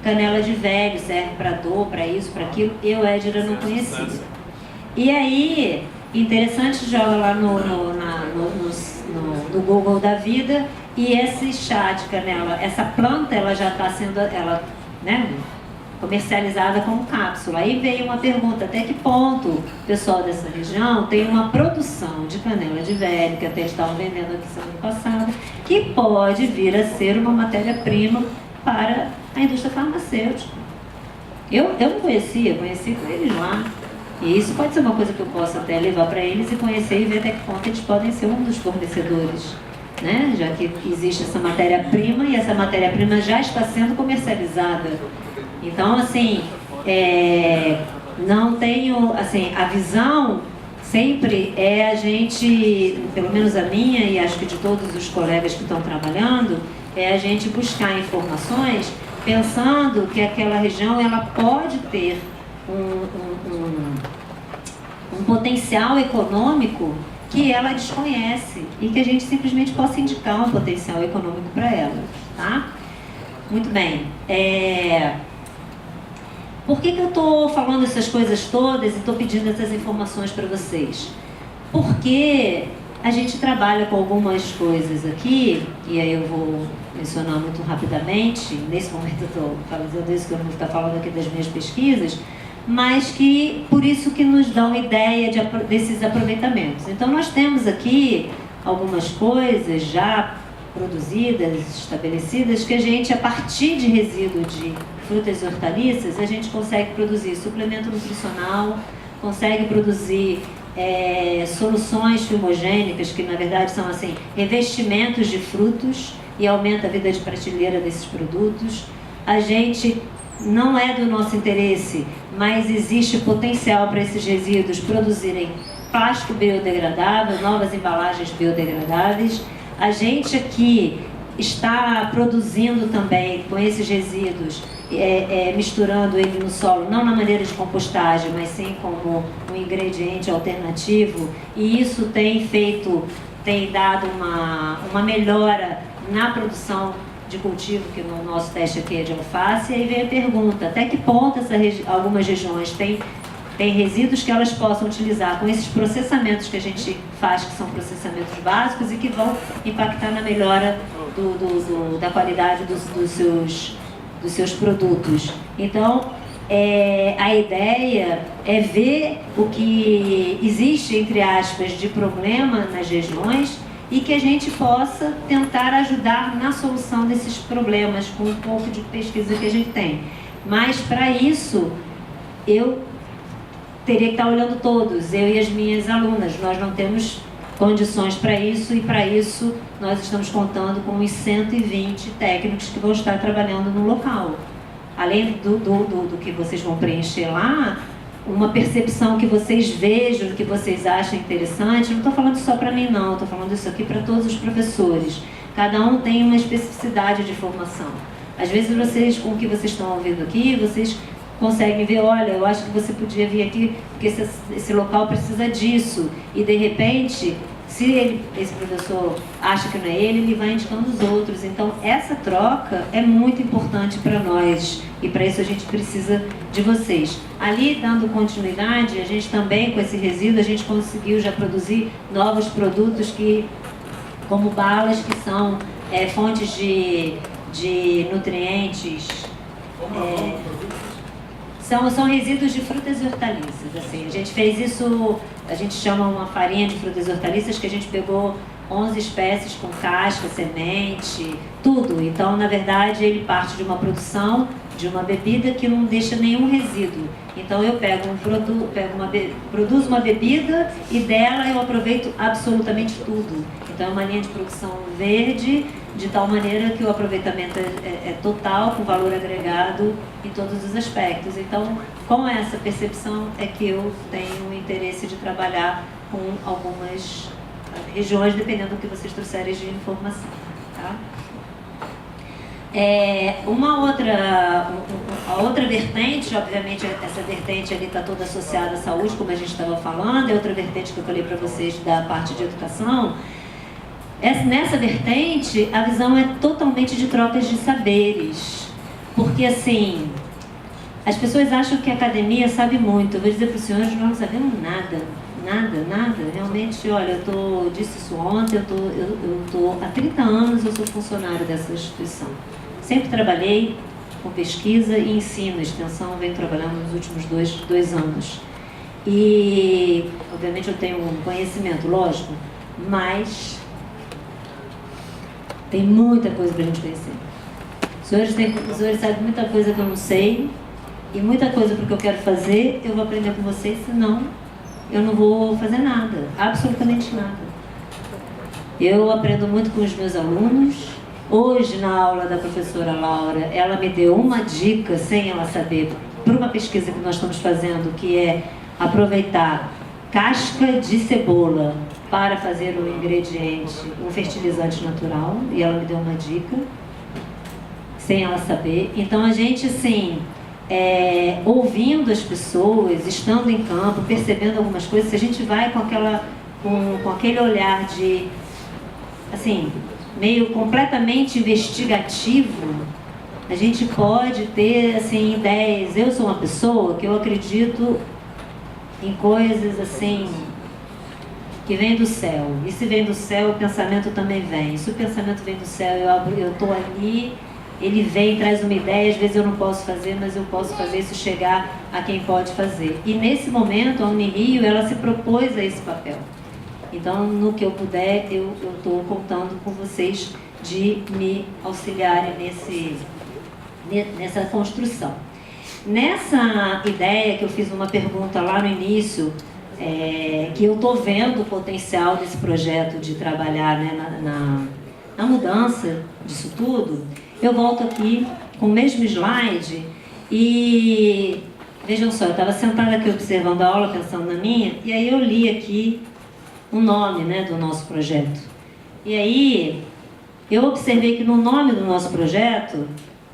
canela de velho, serve para dor, para isso, para aquilo. Eu, Édira, não conhecia. E aí, interessante, joga lá no Google da vida, e esse chá de canela, essa planta, ela já está sendo, comercializada como cápsula. Aí veio uma pergunta, até que ponto o pessoal dessa região tem uma produção de canela de velho, que até estavam vendendo aqui semana passada, que pode vir a ser uma matéria-prima para a indústria farmacêutica. Eu não conheci com eles lá. E isso pode ser uma coisa que eu possa até levar para eles e conhecer e ver até que ponto eles podem ser um dos fornecedores, né? Já que existe essa matéria-prima e essa matéria-prima já está sendo comercializada. Então, assim, não tenho, assim, a visão sempre é a gente, pelo menos a minha e acho que de todos os colegas que estão trabalhando, é a gente buscar informações pensando que aquela região ela pode ter um potencial econômico que ela desconhece e que a gente simplesmente possa indicar um potencial econômico para ela, tá? Muito bem. Por que eu estou falando essas coisas todas e estou pedindo essas informações para vocês? Porque a gente trabalha com algumas coisas aqui, e aí eu vou mencionar muito rapidamente, nesse momento eu estou fazendo isso, que eu não vou ficar falando aqui das minhas pesquisas, mas que, por isso que nos dão ideia desses aproveitamentos. Então nós temos aqui algumas coisas já produzidas, estabelecidas, que a gente, a partir de resíduo de frutas e hortaliças, a gente consegue produzir suplemento nutricional, consegue produzir soluções fumogênicas, que na verdade são assim, revestimentos de frutos, e aumenta a vida de prateleira desses produtos. A gente, não é do nosso interesse, mas existe potencial para esses resíduos produzirem plástico biodegradável, novas embalagens biodegradáveis. A gente aqui está produzindo também com esses resíduos, misturando ele no solo, não na maneira de compostagem, mas sim como um ingrediente alternativo, e isso tem dado uma melhora na produção de cultivo, que no nosso teste aqui é de alface. E aí vem a pergunta, até que ponto algumas regiões têm resíduos que elas possam utilizar com esses processamentos que a gente faz, que são processamentos básicos e que vão impactar na melhora da qualidade dos seus produtos. Então, a ideia é ver o que existe, entre aspas, de problema nas regiões e que a gente possa tentar ajudar na solução desses problemas com um pouco de pesquisa que a gente tem. Mas, para isso, eu teria que estar olhando todos, eu e as minhas alunas. Nós não temos condições para isso, e para isso nós estamos contando com uns 120 técnicos que vão estar trabalhando no local. Além do que vocês vão preencher lá, uma percepção que vocês vejam, que vocês achem interessante. Não estou falando só para mim, não, estou falando isso aqui para todos os professores. Cada um tem uma especificidade de formação. Às vezes vocês, com o que vocês estão ouvindo aqui, vocês conseguem ver, olha, eu acho que você podia vir aqui porque esse local precisa disso. E de repente, se esse professor acha que não é ele vai indicando os outros. Então, essa troca é muito importante para nós, e para isso a gente precisa de vocês. Ali, dando continuidade, a gente também, com esse resíduo, a gente conseguiu já produzir novos produtos como balas, que são fontes de nutrientes. São resíduos de frutas e hortaliças. Assim. A gente fez isso, a gente chama uma farinha de frutas e hortaliças, que a gente pegou 11 espécies com casca, semente, tudo. Então, na verdade, ele parte de uma produção de uma bebida que não deixa nenhum resíduo. Então, eu produzo uma bebida e dela eu aproveito absolutamente tudo. Então, é uma linha de produção verde, de tal maneira que o aproveitamento é total, com valor agregado em todos os aspectos. Então, com essa percepção é que eu tenho o interesse de trabalhar com algumas regiões, dependendo do que vocês trouxerem de informação. Tá? A outra vertente, obviamente, essa vertente ali está toda associada à saúde, como a gente estava falando, e outra vertente que eu falei para vocês da parte de educação. Nessa vertente, a visão é totalmente de trocas de saberes. Porque, assim, as pessoas acham que a academia sabe muito. Eu vou dizer para os senhores, nós não sabemos nada. Nada. Realmente, olha, eu disse isso ontem, há 30 anos eu sou funcionária dessa instituição. Sempre trabalhei com pesquisa e ensino, extensão, venho trabalhando nos últimos dois anos. E, obviamente, eu tenho um conhecimento, lógico, mas tem muita coisa para a gente conhecer. Os senhores sabem muita coisa que eu não sei, e muita coisa para o que eu quero fazer, eu vou aprender com vocês, senão eu não vou fazer nada, absolutamente nada. Eu aprendo muito com os meus alunos. Hoje, na aula da professora Laura, ela me deu uma dica, sem ela saber, para uma pesquisa que nós estamos fazendo, que é aproveitar casca de cebola para fazer um ingrediente, um fertilizante natural, e ela me deu uma dica, sem ela saber. Então, a gente, assim, ouvindo as pessoas, estando em campo, percebendo algumas coisas, se a gente vai com aquele olhar de, assim, meio completamente investigativo, a gente pode ter, assim, ideias. Eu sou uma pessoa que eu acredito em coisas, assim, que vem do céu. E se vem do céu, o pensamento também vem. Se o pensamento vem do céu, eu estou ali, ele vem, traz uma ideia, às vezes eu não posso fazer, mas eu posso fazer isso chegar a quem pode fazer. E nesse momento, a Unirio, ela se propôs a esse papel. Então, no que eu puder, eu estou contando com vocês de me auxiliarem nessa construção. Nessa ideia que eu fiz uma pergunta lá no início, que eu estou vendo o potencial desse projeto de trabalhar, né, na mudança disso tudo, eu volto aqui com o mesmo slide e vejam só, eu estava sentada aqui observando a aula, pensando na minha, e aí eu li aqui o nome, né, do nosso projeto. E aí eu observei que no nome do nosso projeto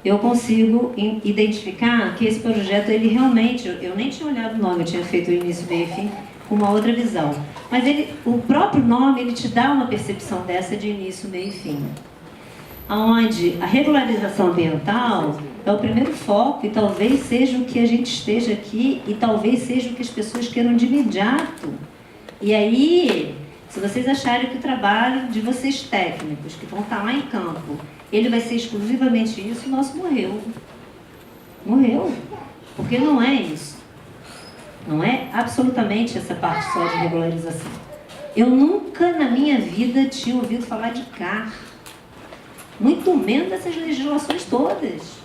eu consigo identificar que esse projeto, ele realmente, eu nem tinha olhado o nome, eu tinha feito o início, meio e fim, com uma outra visão. Mas o próprio nome, ele te dá uma percepção dessa de início, meio e fim. Onde a regularização ambiental é o primeiro foco e talvez seja o que a gente esteja aqui e talvez seja o que as pessoas queiram de imediato. E aí, se vocês acharem que o trabalho de vocês técnicos, que vão estar lá em campo, ele vai ser exclusivamente isso, o nosso morreu. Morreu. Porque não é isso. Não é absolutamente essa parte só de regularização. Eu nunca na minha vida tinha ouvido falar de CAR. Muito menos dessas legislações todas.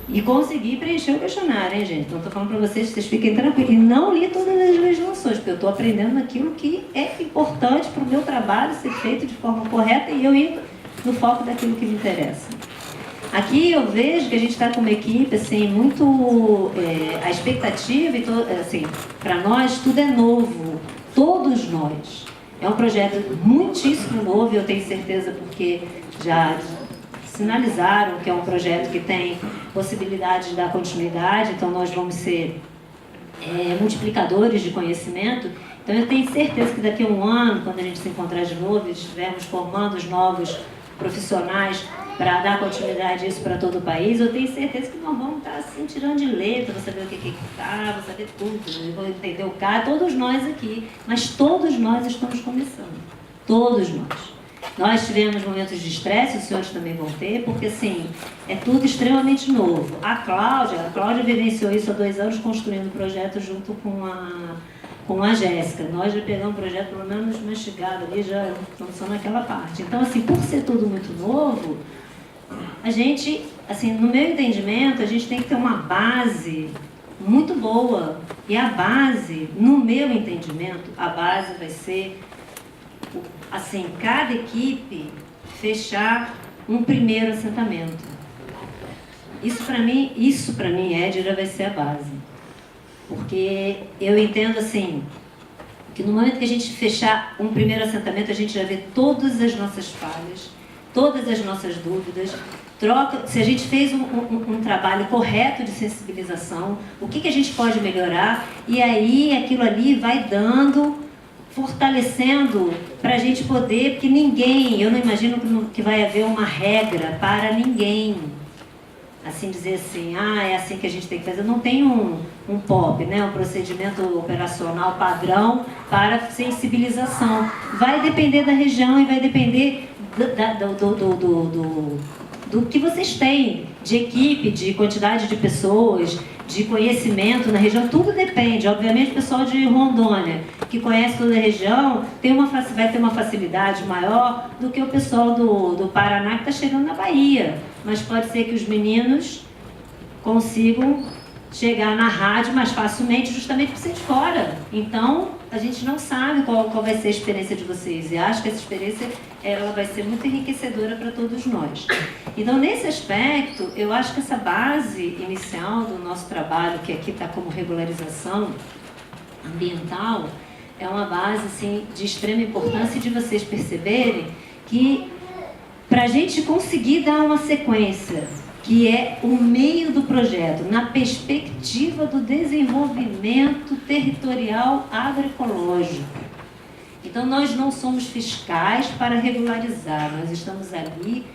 E consegui preencher o questionário, hein, gente? Então, estou falando para vocês que vocês fiquem tranquilos. E não li todas as legislações, porque eu estou aprendendo aquilo que é importante para o meu trabalho ser feito de forma correta e eu indo no foco daquilo que me interessa. Aqui eu vejo que a gente está com uma equipe, assim, muito... a expectativa, assim, para nós, tudo é novo. Todos nós. É um projeto muitíssimo novo, eu tenho certeza, porque já sinalizaram que é um projeto que tem possibilidade de dar continuidade, então nós vamos ser multiplicadores de conhecimento. Então eu tenho certeza que daqui a um ano, quando a gente se encontrar de novo e estivermos formando os novos profissionais para dar continuidade a isso para todo o país, eu tenho certeza que nós vamos estar assim, tirando de letra, vou saber o que está, vou saber tudo, vou entender o cara, todos nós aqui, mas todos nós estamos começando, todos nós. Nós tivemos momentos de estresse, os senhores também vão ter, porque assim, é tudo extremamente novo. A Cláudia vivenciou isso há 2 anos, construindo o projeto junto com a Jéssica. Nós já pegamos o projeto pelo menos mastigado ali, já estamos só naquela parte. Então, assim, por ser tudo muito novo, a gente, assim, no meu entendimento, a gente tem que ter uma base muito boa. E a base, no meu entendimento, a base vai ser, assim, cada equipe fechar um primeiro assentamento. Isso para mim, Édira, vai ser a base. Porque eu entendo, assim, que no momento que a gente fechar um primeiro assentamento, a gente já vê todas as nossas falhas, todas as nossas dúvidas, se a gente fez um trabalho correto de sensibilização, o que a gente pode melhorar, e aí aquilo ali vai dando, fortalecendo para a gente poder, porque ninguém, eu não imagino que vai haver uma regra para ninguém, assim dizer assim, é assim que a gente tem que fazer. Não tem um POP, né, um procedimento operacional padrão para sensibilização. Vai depender da região e vai depender do que vocês têm, de equipe, de quantidade de pessoas, de conhecimento na região, tudo depende. Obviamente o pessoal de Rondônia, que conhece toda a região, vai ter uma facilidade maior do que o pessoal do Paraná que está chegando na Bahia. Mas pode ser que os meninos consigam chegar na rádio mais facilmente, justamente por ser de fora. Então, a gente não sabe qual vai ser a experiência de vocês. E acho que essa experiência ela vai ser muito enriquecedora para todos nós. Então, nesse aspecto, eu acho que essa base inicial do nosso trabalho, que aqui está como regularização ambiental, é uma base assim, de extrema importância de vocês perceberem que, para a gente conseguir dar uma sequência, que é o meio do projeto, na perspectiva do desenvolvimento territorial agroecológico. Então, nós não somos fiscais para regularizar, nós estamos ali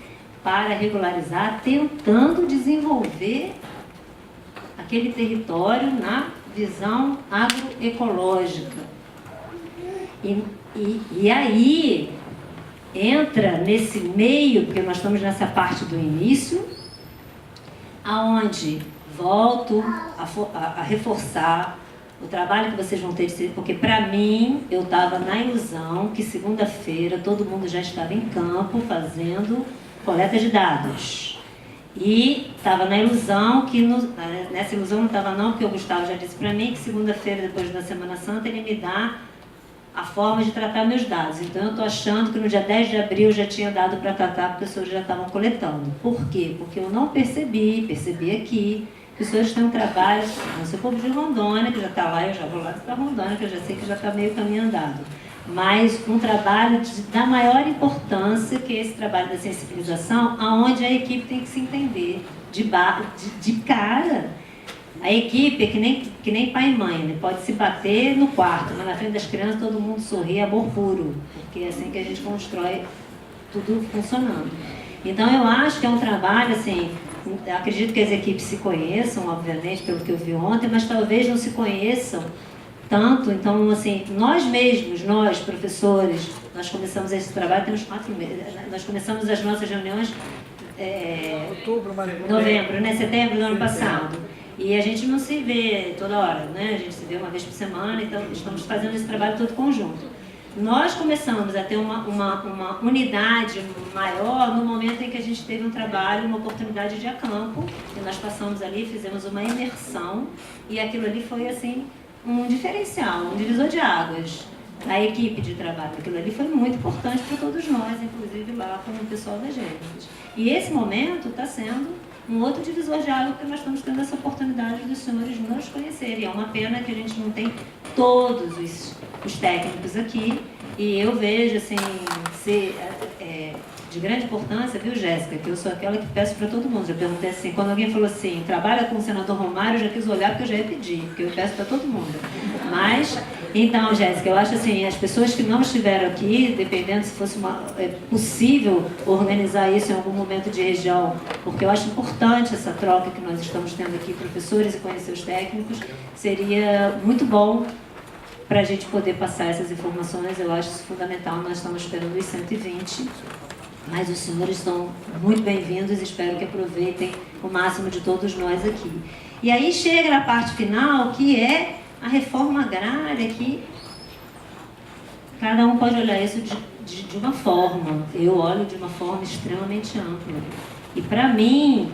para regularizar, tentando desenvolver aquele território na visão agroecológica. E aí entra nesse meio, porque nós estamos nessa parte do início, aonde volto a reforçar O trabalho que vocês vão ter de ser... Porque, para mim, eu estava na ilusão que segunda-feira todo mundo já estava em campo fazendo coleta de dados. E estava na ilusão que... Nessa ilusão não estava não, porque o Gustavo já disse para mim que segunda-feira, depois da Semana Santa, ele me dá a forma de tratar meus dados. Então, eu estou achando que no dia 10 de abril já tinha dado para tratar, porque os senhores já estavam coletando. Por quê? Porque eu não percebi aqui, que os senhores têm um trabalho, não sei o povo de Rondônia, que já está lá, eu já vou lá para Rondônia, que eu já sei que já está meio caminho andado. Mas um trabalho da maior importância, que é esse trabalho da sensibilização, aonde a equipe tem que se entender de cara. A equipe é que nem pai e mãe, né? Pode se bater no quarto, mas na frente das crianças todo mundo sorri, amor puro, porque é assim que a gente constrói tudo funcionando. Então eu acho que é um trabalho, assim, acredito que as equipes se conheçam, obviamente, pelo que eu vi ontem, mas talvez não se conheçam tanto. Então, assim, nós mesmos, nós, professores, nós começamos esse trabalho, temos 4 meses, nós começamos as nossas reuniões novembro, né? Setembro do ano passado. E a gente não se vê toda hora, né? A gente se vê uma vez por semana, então estamos fazendo esse trabalho todo conjunto. Nós começamos a ter uma unidade maior no momento em que a gente teve um trabalho, uma oportunidade de ir a campo, e nós passamos ali, fizemos uma imersão, e aquilo ali foi, assim, um diferencial, um divisor de águas da equipe de trabalho. Aquilo ali foi muito importante para todos nós, inclusive lá com o pessoal da Gênesis. E esse momento está sendo um outro divisor de água, porque nós estamos tendo essa oportunidade dos senhores nos conhecerem. É uma pena que a gente não tem todos os técnicos aqui, e eu vejo, assim, de grande importância, viu, Jéssica, que eu sou aquela que peço para todo mundo. Já perguntei assim, quando alguém falou assim, trabalha com o senador Romário, eu já quis olhar porque eu já ia pedir, porque eu peço para todo mundo. Mas, então, Jéssica, eu acho assim, as pessoas que não estiveram aqui, dependendo se fosse possível organizar isso em algum momento de região, porque eu acho importante essa troca que nós estamos tendo aqui, professores e conhecer os técnicos, seria muito bom para a gente poder passar essas informações. Eu acho isso fundamental. Nós estamos esperando os 120, mas os senhores estão muito bem-vindos e espero que aproveitem o máximo de todos nós aqui. E aí chega na parte final, que é a reforma agrária, que cada um pode olhar isso de uma forma. Eu olho de uma forma extremamente ampla. E para mim,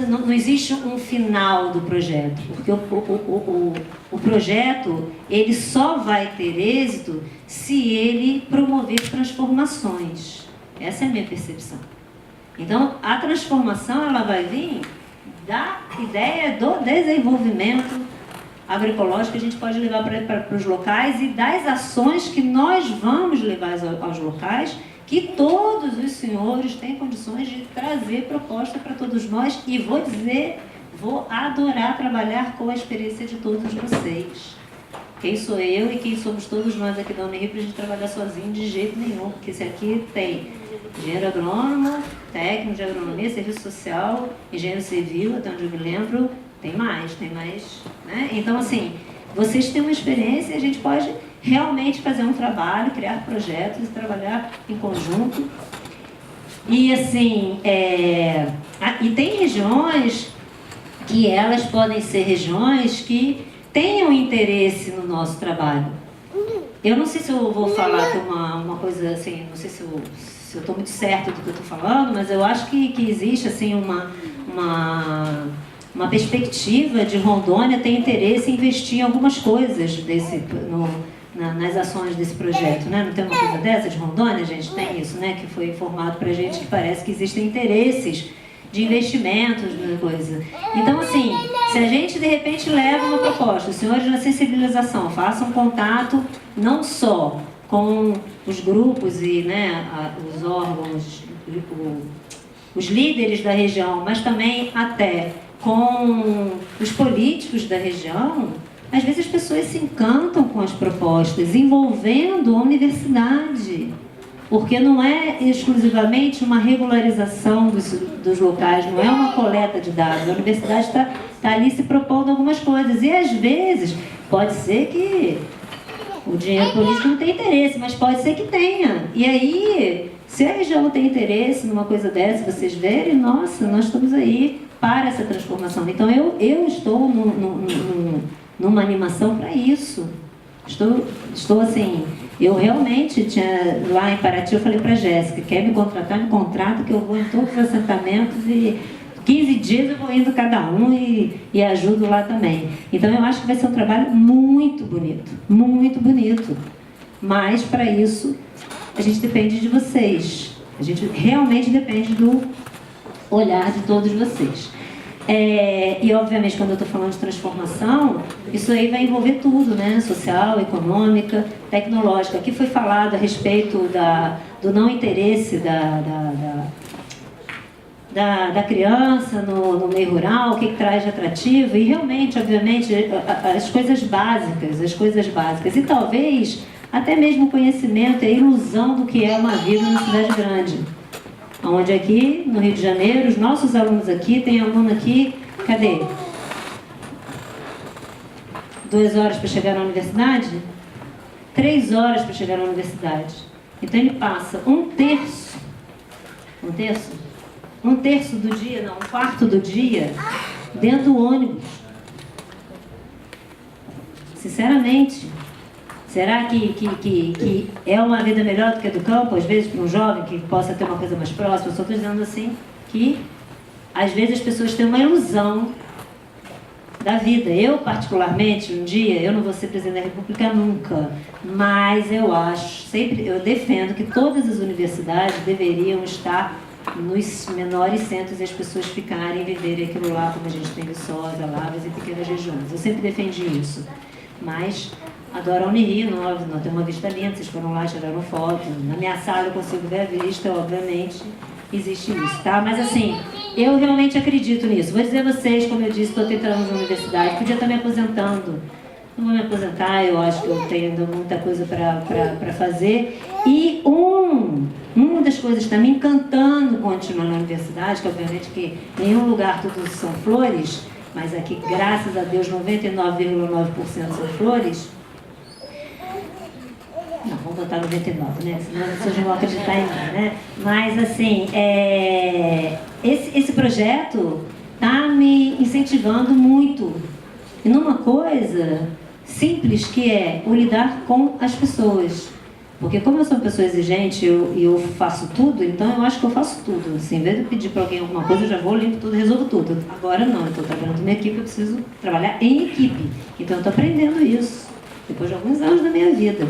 não existe um final do projeto, porque o projeto ele só vai ter êxito se ele promover transformações. Essa é a minha percepção. Então, a transformação ela vai vir da ideia do desenvolvimento agroecológico que a gente pode levar para os locais e das ações que nós vamos levar aos locais, que todos os senhores têm condições de trazer proposta para todos nós, e vou adorar trabalhar com a experiência de todos vocês. Quem sou eu e quem somos todos nós aqui da Unirio para a gente trabalhar sozinho de jeito nenhum, porque esse aqui tem engenheiro agrônomo, técnico de agronomia, serviço social, engenheiro civil, até onde eu me lembro, tem mais, né? Então, assim, vocês têm uma experiência e a gente pode realmente fazer um trabalho, criar projetos e trabalhar em conjunto. E, assim, e tem regiões que elas podem ser regiões que tenham interesse no nosso trabalho. Eu não sei se eu vou falar aqui uma coisa assim, não sei se eu estou muito certa do que eu estou falando, mas eu acho que existe, assim, uma perspectiva de Rondônia ter interesse em investir em algumas coisas nas ações desse projeto, né? Não tem uma coisa dessa de Rondônia, gente? Tem isso, né? Que foi informado para a gente que parece que existem interesses de investimentos, coisa. Então, assim, se a gente de repente leva uma proposta, os senhores na sensibilização façam contato não só com os grupos e, né, os órgãos, os líderes da região, mas também até com os políticos da região, às vezes as pessoas se encantam com as propostas, envolvendo a universidade, porque não é exclusivamente uma regularização dos locais, não é uma coleta de dados. A universidade está ali se propondo algumas coisas, e às vezes pode ser que o dinheiro político não tenha interesse, mas pode ser que tenha. E aí, se a região não tem interesse numa coisa dessa, vocês verem, nossa, nós estamos aí para essa transformação. Então, eu estou numa animação para isso. Estou assim, eu realmente tinha, lá em Paraty, eu falei para a Jéssica, quer me contratar, me contrata, que eu vou em todos os assentamentos e 15 dias eu vou indo cada um e ajudo lá também. Então eu acho que vai ser um trabalho muito bonito, muito bonito. Mas para isso a gente depende de vocês. A gente realmente depende do olhar de todos vocês. E obviamente quando eu estou falando de transformação, isso aí vai envolver tudo, né? Social, econômica, tecnológica. Aqui foi falado a respeito do não interesse da criança no meio rural, o que traz de atrativo, e realmente, obviamente, as coisas básicas. E talvez até mesmo o conhecimento e a ilusão do que é uma vida numa cidade grande. Onde aqui, no Rio de Janeiro, os nossos alunos aqui, tem aluno aqui, cadê? 2 horas para chegar na universidade? 3 horas para chegar na universidade. Então ele passa um terço do dia, não, um quarto do dia, dentro do ônibus. Sinceramente, será que é uma vida melhor do que a do campo, às vezes, para um jovem que possa ter uma coisa mais próxima? Eu só estou dizendo assim que, às vezes, as pessoas têm uma ilusão da vida. Eu, particularmente, um dia, eu não vou ser presidente da República nunca, mas eu defendo que todas as universidades deveriam estar nos menores centros e as pessoas ficarem e viverem aquilo lá, como a gente tem Viçosa, Lavras e pequenas regiões. Eu sempre defendi isso. Mas adoro a Unirio, nós temos uma vista linda, vocês foram lá, tiraram foto. Na minha sala eu consigo ver a vista, obviamente, existe isso, tá? Mas assim, eu realmente acredito nisso. Vou dizer a vocês, como eu disse, estou tentando na universidade, podia estar me aposentando. Não vou me aposentar, eu acho que eu tenho ainda muita coisa para fazer. E uma das coisas que está me encantando continuar na universidade, que obviamente que em nenhum lugar tudo são flores, mas aqui, graças a Deus, 99,9% são flores. Não, vamos botar 99, né? Senão as pessoas não vão acreditar em mim, né? Mas, assim, esse projeto está me incentivando muito. E numa coisa simples que é o lidar com as pessoas. Porque como eu sou uma pessoa exigente e eu faço tudo, então eu acho que eu faço tudo. Assim, em vez de pedir para alguém alguma coisa, eu já vou, limpo tudo, resolvo tudo. Agora não, eu estou trabalhando com uma equipe, eu preciso trabalhar em equipe. Então eu estou aprendendo isso, depois de alguns anos da minha vida.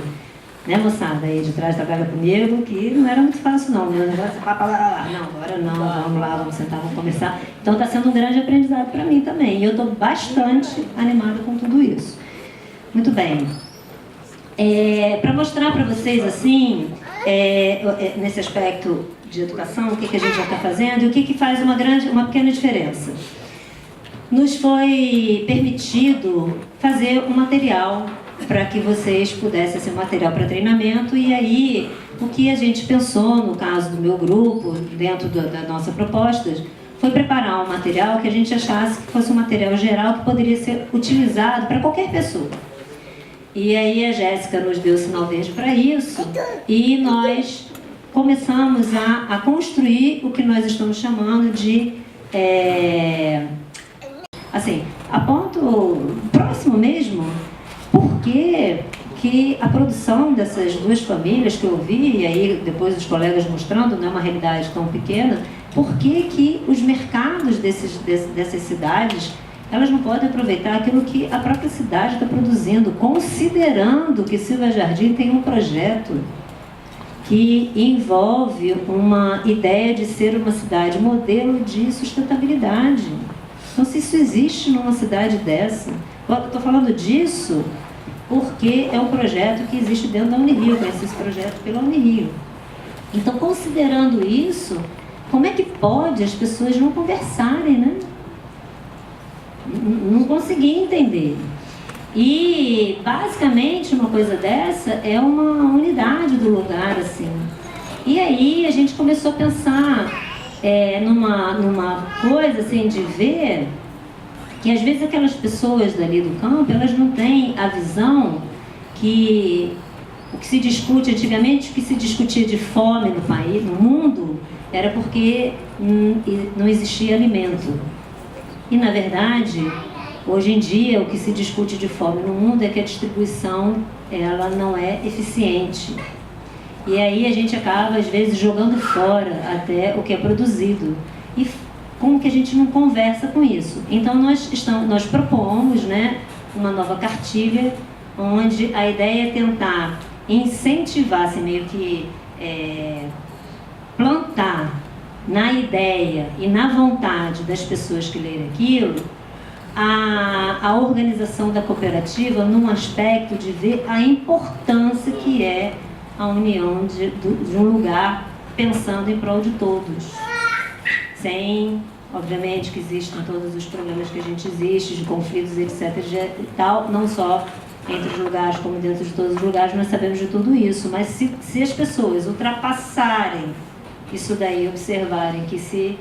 Né, moçada aí de trás trabalha comigo, que não era muito fácil não, meu negócio é não, agora não, vamos lá, vamos sentar, vamos conversar. Então está sendo um grande aprendizado para mim também, e eu estou bastante animada com tudo isso. Muito bem. Para mostrar para vocês, assim, nesse aspecto de educação, o que a gente já está fazendo e o que faz uma pequena diferença. Nos foi permitido fazer um material para que vocês pudessem ser material para treinamento, e aí o que a gente pensou, no caso do meu grupo, dentro da nossa proposta, foi preparar um material que a gente achasse que fosse um material geral que poderia ser utilizado para qualquer pessoa. E aí a Jéssica nos deu o sinal verde para isso, e nós começamos a construir o que nós estamos chamando de, assim, a ponto próximo mesmo, porque que a produção dessas duas famílias que eu vi, e aí depois os colegas mostrando, não é uma realidade tão pequena, por que os mercados dessas cidades, elas não podem aproveitar aquilo que a própria cidade está produzindo, considerando que Silva Jardim tem um projeto que envolve uma ideia de ser uma cidade modelo de sustentabilidade. Então, se isso existe numa cidade dessa, eu estou falando disso porque é um projeto que existe dentro da Unirio, eu conheci esse projeto pela Unirio. Então, considerando isso, como é que pode as pessoas não conversarem, né? Não consegui entender. E, basicamente, uma coisa dessa é uma unidade do lugar, assim. E aí a gente começou a pensar numa coisa, assim, de ver que às vezes aquelas pessoas dali do campo, elas não têm a visão que o que se discute antigamente, o que se discutia de fome no país, no mundo, era porque não existia alimento. E na verdade, Hoje em dia, o que se discute de fome no mundo é que a distribuição ela não é eficiente. E aí a gente acaba, às vezes, jogando fora até o que é produzido. E como que a gente não conversa com isso? Então, nós propomos, né, uma nova cartilha, onde a ideia é tentar incentivar, assim, meio que plantar na ideia e na vontade das pessoas que lerem aquilo, a organização da cooperativa num aspecto de ver a importância que é a união de um lugar pensando em prol de todos. Sem, obviamente, que existem todos os problemas que a gente existe, de conflitos, etc. e tal, não só entre os lugares como dentro de todos os lugares, nós sabemos de tudo isso. Mas se as pessoas ultrapassarem isso daí, observarem que se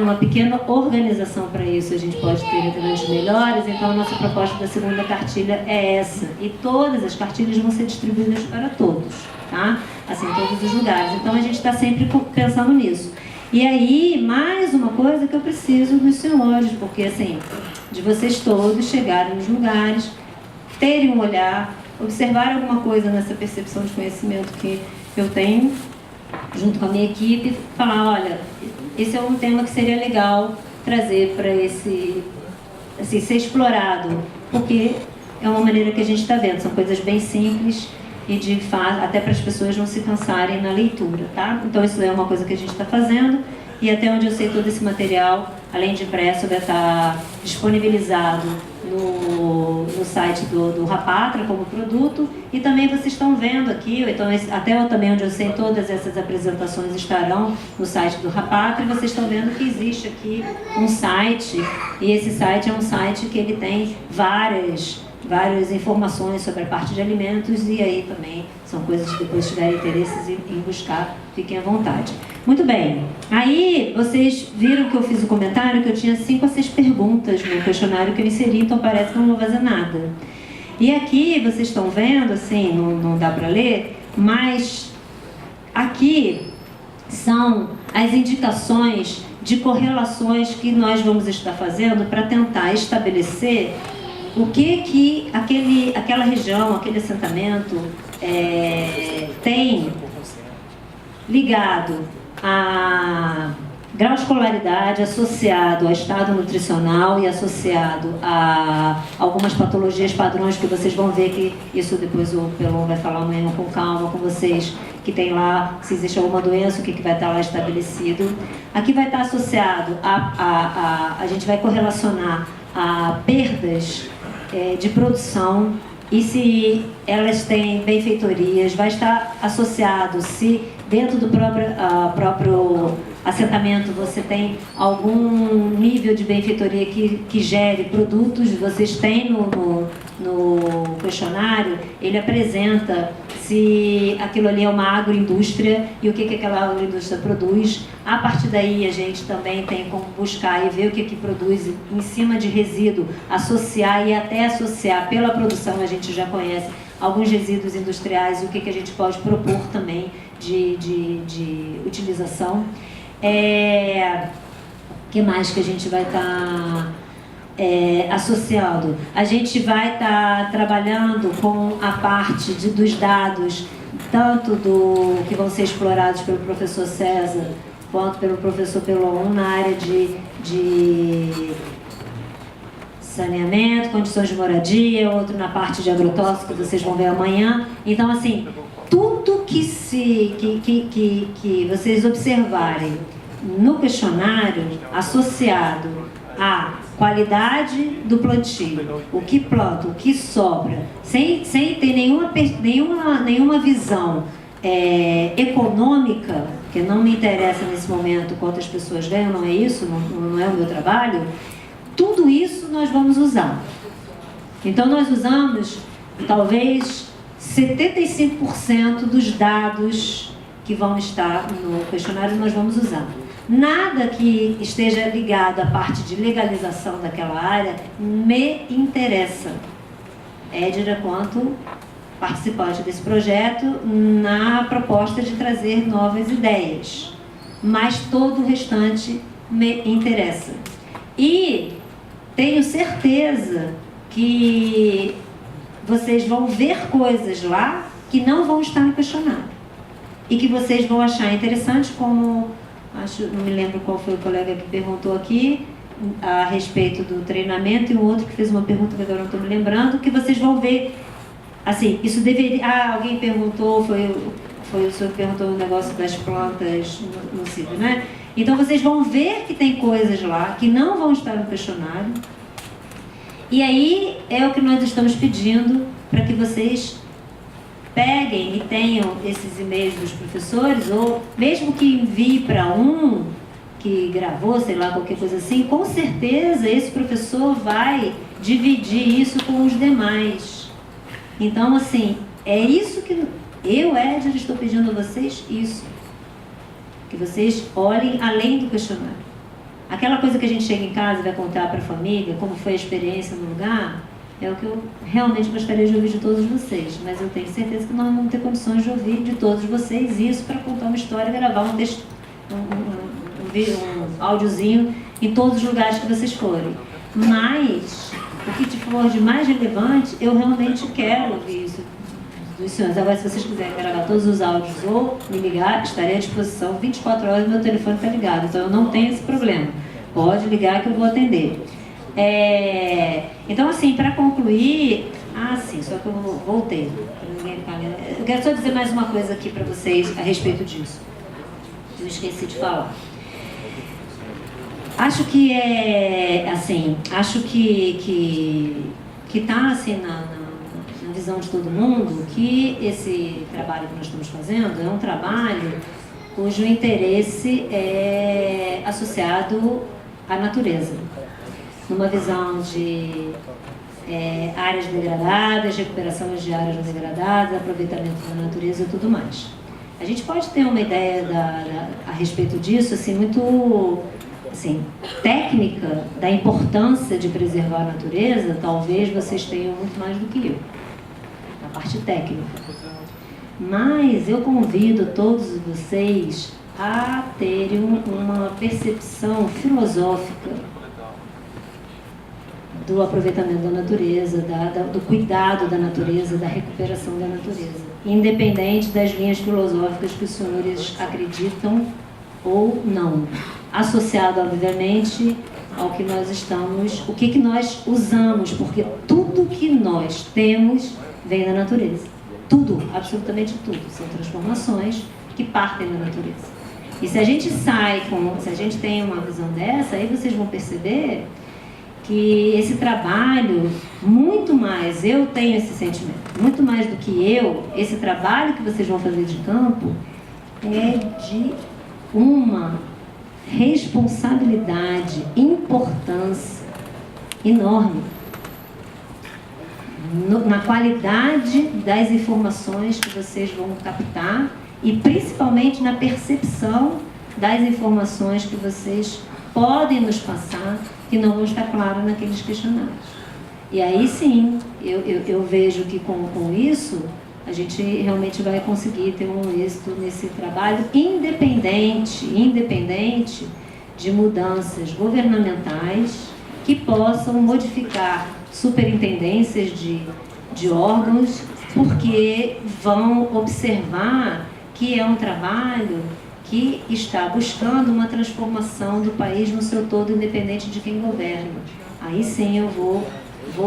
uma pequena organização para isso a gente pode ter grandes melhores, então a nossa proposta da segunda cartilha é essa. E todas as cartilhas vão ser distribuídas para todos, tá? Assim, em todos os lugares. Então a gente está sempre pensando nisso. E aí, mais uma coisa que eu preciso dos senhores, porque assim, de vocês todos chegarem nos lugares, terem um olhar, observar alguma coisa nessa percepção de conhecimento que eu tenho, junto com a minha equipe, falar, olha, esse é um tema que seria legal trazer para esse, assim, ser explorado, porque é uma maneira que a gente está vendo, são coisas bem simples e de até para as pessoas não se cansarem na leitura, tá? Então isso é uma coisa que a gente está fazendo, e até onde eu sei, todo esse material, além de impresso, vai estar disponibilizado no site do Rapatra como produto, e também vocês estão vendo aqui, então até também onde eu sei, todas essas apresentações estarão no site do Rapatra, e vocês estão vendo que existe aqui um site, e esse site é um site que ele tem várias informações sobre a parte de alimentos, e aí também são coisas que depois tiverem interesses em buscar, fiquem à vontade. Muito bem, aí vocês viram que eu fiz o comentário que eu tinha 5 a 6 perguntas no questionário que eu inseri, então parece que eu não vou fazer nada. E aqui vocês estão vendo, assim, não dá para ler, mas aqui são as indicações de correlações que nós vamos estar fazendo para tentar estabelecer o que aquela região, aquele assentamento tem ligado a grau de escolaridade, associado a estado nutricional e associado a algumas patologias padrões que vocês vão ver, que isso depois o Pelon vai falar amanhã com calma com vocês, que tem lá, se existe alguma doença, o que vai estar lá estabelecido. Aqui vai estar associado a gente vai correlacionar a perdas de produção, e se elas têm benfeitorias, vai estar associado se dentro do próprio assentamento você tem algum nível de benfeitoria que gere produtos. Vocês têm no questionário, ele apresenta se aquilo ali é uma agroindústria e o que aquela agroindústria produz. A partir daí a gente também tem como buscar e ver o que produz em cima de resíduo, associar e até associar pela produção. A gente já conhece alguns resíduos industriais e o que a gente pode propor também de utilização. Que mais que a gente vai estar associando? A gente vai estar trabalhando com a parte dos dados, tanto do que vão ser explorados pelo professor César quanto pelo professor Pelon na área de saneamento, condições de moradia, outro na parte de agrotóxico, que vocês vão ver amanhã. Então, assim, tudo que vocês observarem no questionário associado à qualidade do plantio, o que planta, o que sobra, sem ter nenhuma visão econômica, que não me interessa nesse momento quantas pessoas ganham, não é isso, não é o meu trabalho, tudo isso nós vamos usar. Então nós usamos talvez 75% dos dados que vão estar no questionário, nós vamos usar. Nada que esteja ligado à parte de legalização daquela área me interessa. Édira, quanto participante desse projeto, na proposta de trazer novas ideias. Mas todo o restante me interessa. E tenho certeza que vocês vão ver coisas lá que não vão estar no questionário e que vocês vão achar interessante, como, não me lembro qual foi o colega que perguntou aqui a respeito do treinamento, e o outro que fez uma pergunta que agora não estou me lembrando, que vocês vão ver, assim, isso deveria... alguém perguntou, foi o senhor que perguntou o negócio das plantas no sítio, né? Então vocês vão ver que tem coisas lá que não vão estar no questionário, e aí é o que nós estamos pedindo para que vocês peguem e tenham esses e-mails dos professores, ou mesmo que envie para um que gravou, sei lá, qualquer coisa assim, com certeza esse professor vai dividir isso com os demais. Então, assim, é isso que eu, Edgar, estou pedindo a vocês, isso. Que vocês olhem além do questionário. Aquela coisa que a gente chega em casa e vai contar para a família, como foi a experiência no lugar, é o que eu realmente gostaria de ouvir de todos vocês. Mas eu tenho certeza que nós não vamos ter condições de ouvir de todos vocês isso para contar uma história e gravar um áudiozinho em todos os lugares que vocês forem. Mas, o que for de mais relevante, eu realmente quero ouvir isso dos senhores. Agora, se vocês quiserem gravar todos os áudios ou me ligar, estarei à disposição 24 horas, meu telefone está ligado, então eu não tenho esse problema. Pode ligar que eu vou atender. Então, assim, para concluir... sim, só que eu voltei. Eu quero só dizer mais uma coisa aqui para vocês a respeito disso. Eu esqueci de falar. Acho que acho que está assim na visão de todo mundo que esse trabalho que nós estamos fazendo é um trabalho cujo interesse é associado à natureza, numa visão de áreas degradadas, recuperação de áreas degradadas, aproveitamento da natureza e tudo mais. A gente pode ter uma ideia a respeito disso, assim, muito técnica, da importância de preservar a natureza. Talvez vocês tenham muito mais do que eu, na parte técnica. Mas eu convido todos vocês a terem uma percepção filosófica do aproveitamento da natureza, do cuidado da natureza, da recuperação da natureza, independente das linhas filosóficas que os senhores acreditam ou não, associado, obviamente, ao que nós estamos, o que nós usamos, porque tudo que nós temos vem da natureza. Tudo, absolutamente tudo. São transformações que partem da natureza. E se a gente se a gente tem uma visão dessa, aí vocês vão perceber que esse trabalho, muito mais, eu tenho esse sentimento, muito mais do que esse trabalho que vocês vão fazer de campo é de uma responsabilidade, importância enorme na qualidade das informações que vocês vão captar e principalmente na percepção das informações que vocês podem nos passar, que não vão estar claras naqueles questionários. E aí sim, eu vejo que com isso a gente realmente vai conseguir ter um êxito nesse trabalho, independente de mudanças governamentais que possam modificar superintendências de órgãos, porque vão observar que é um trabalho que está buscando uma transformação do país no seu todo, independente de quem governa. Aí sim eu vou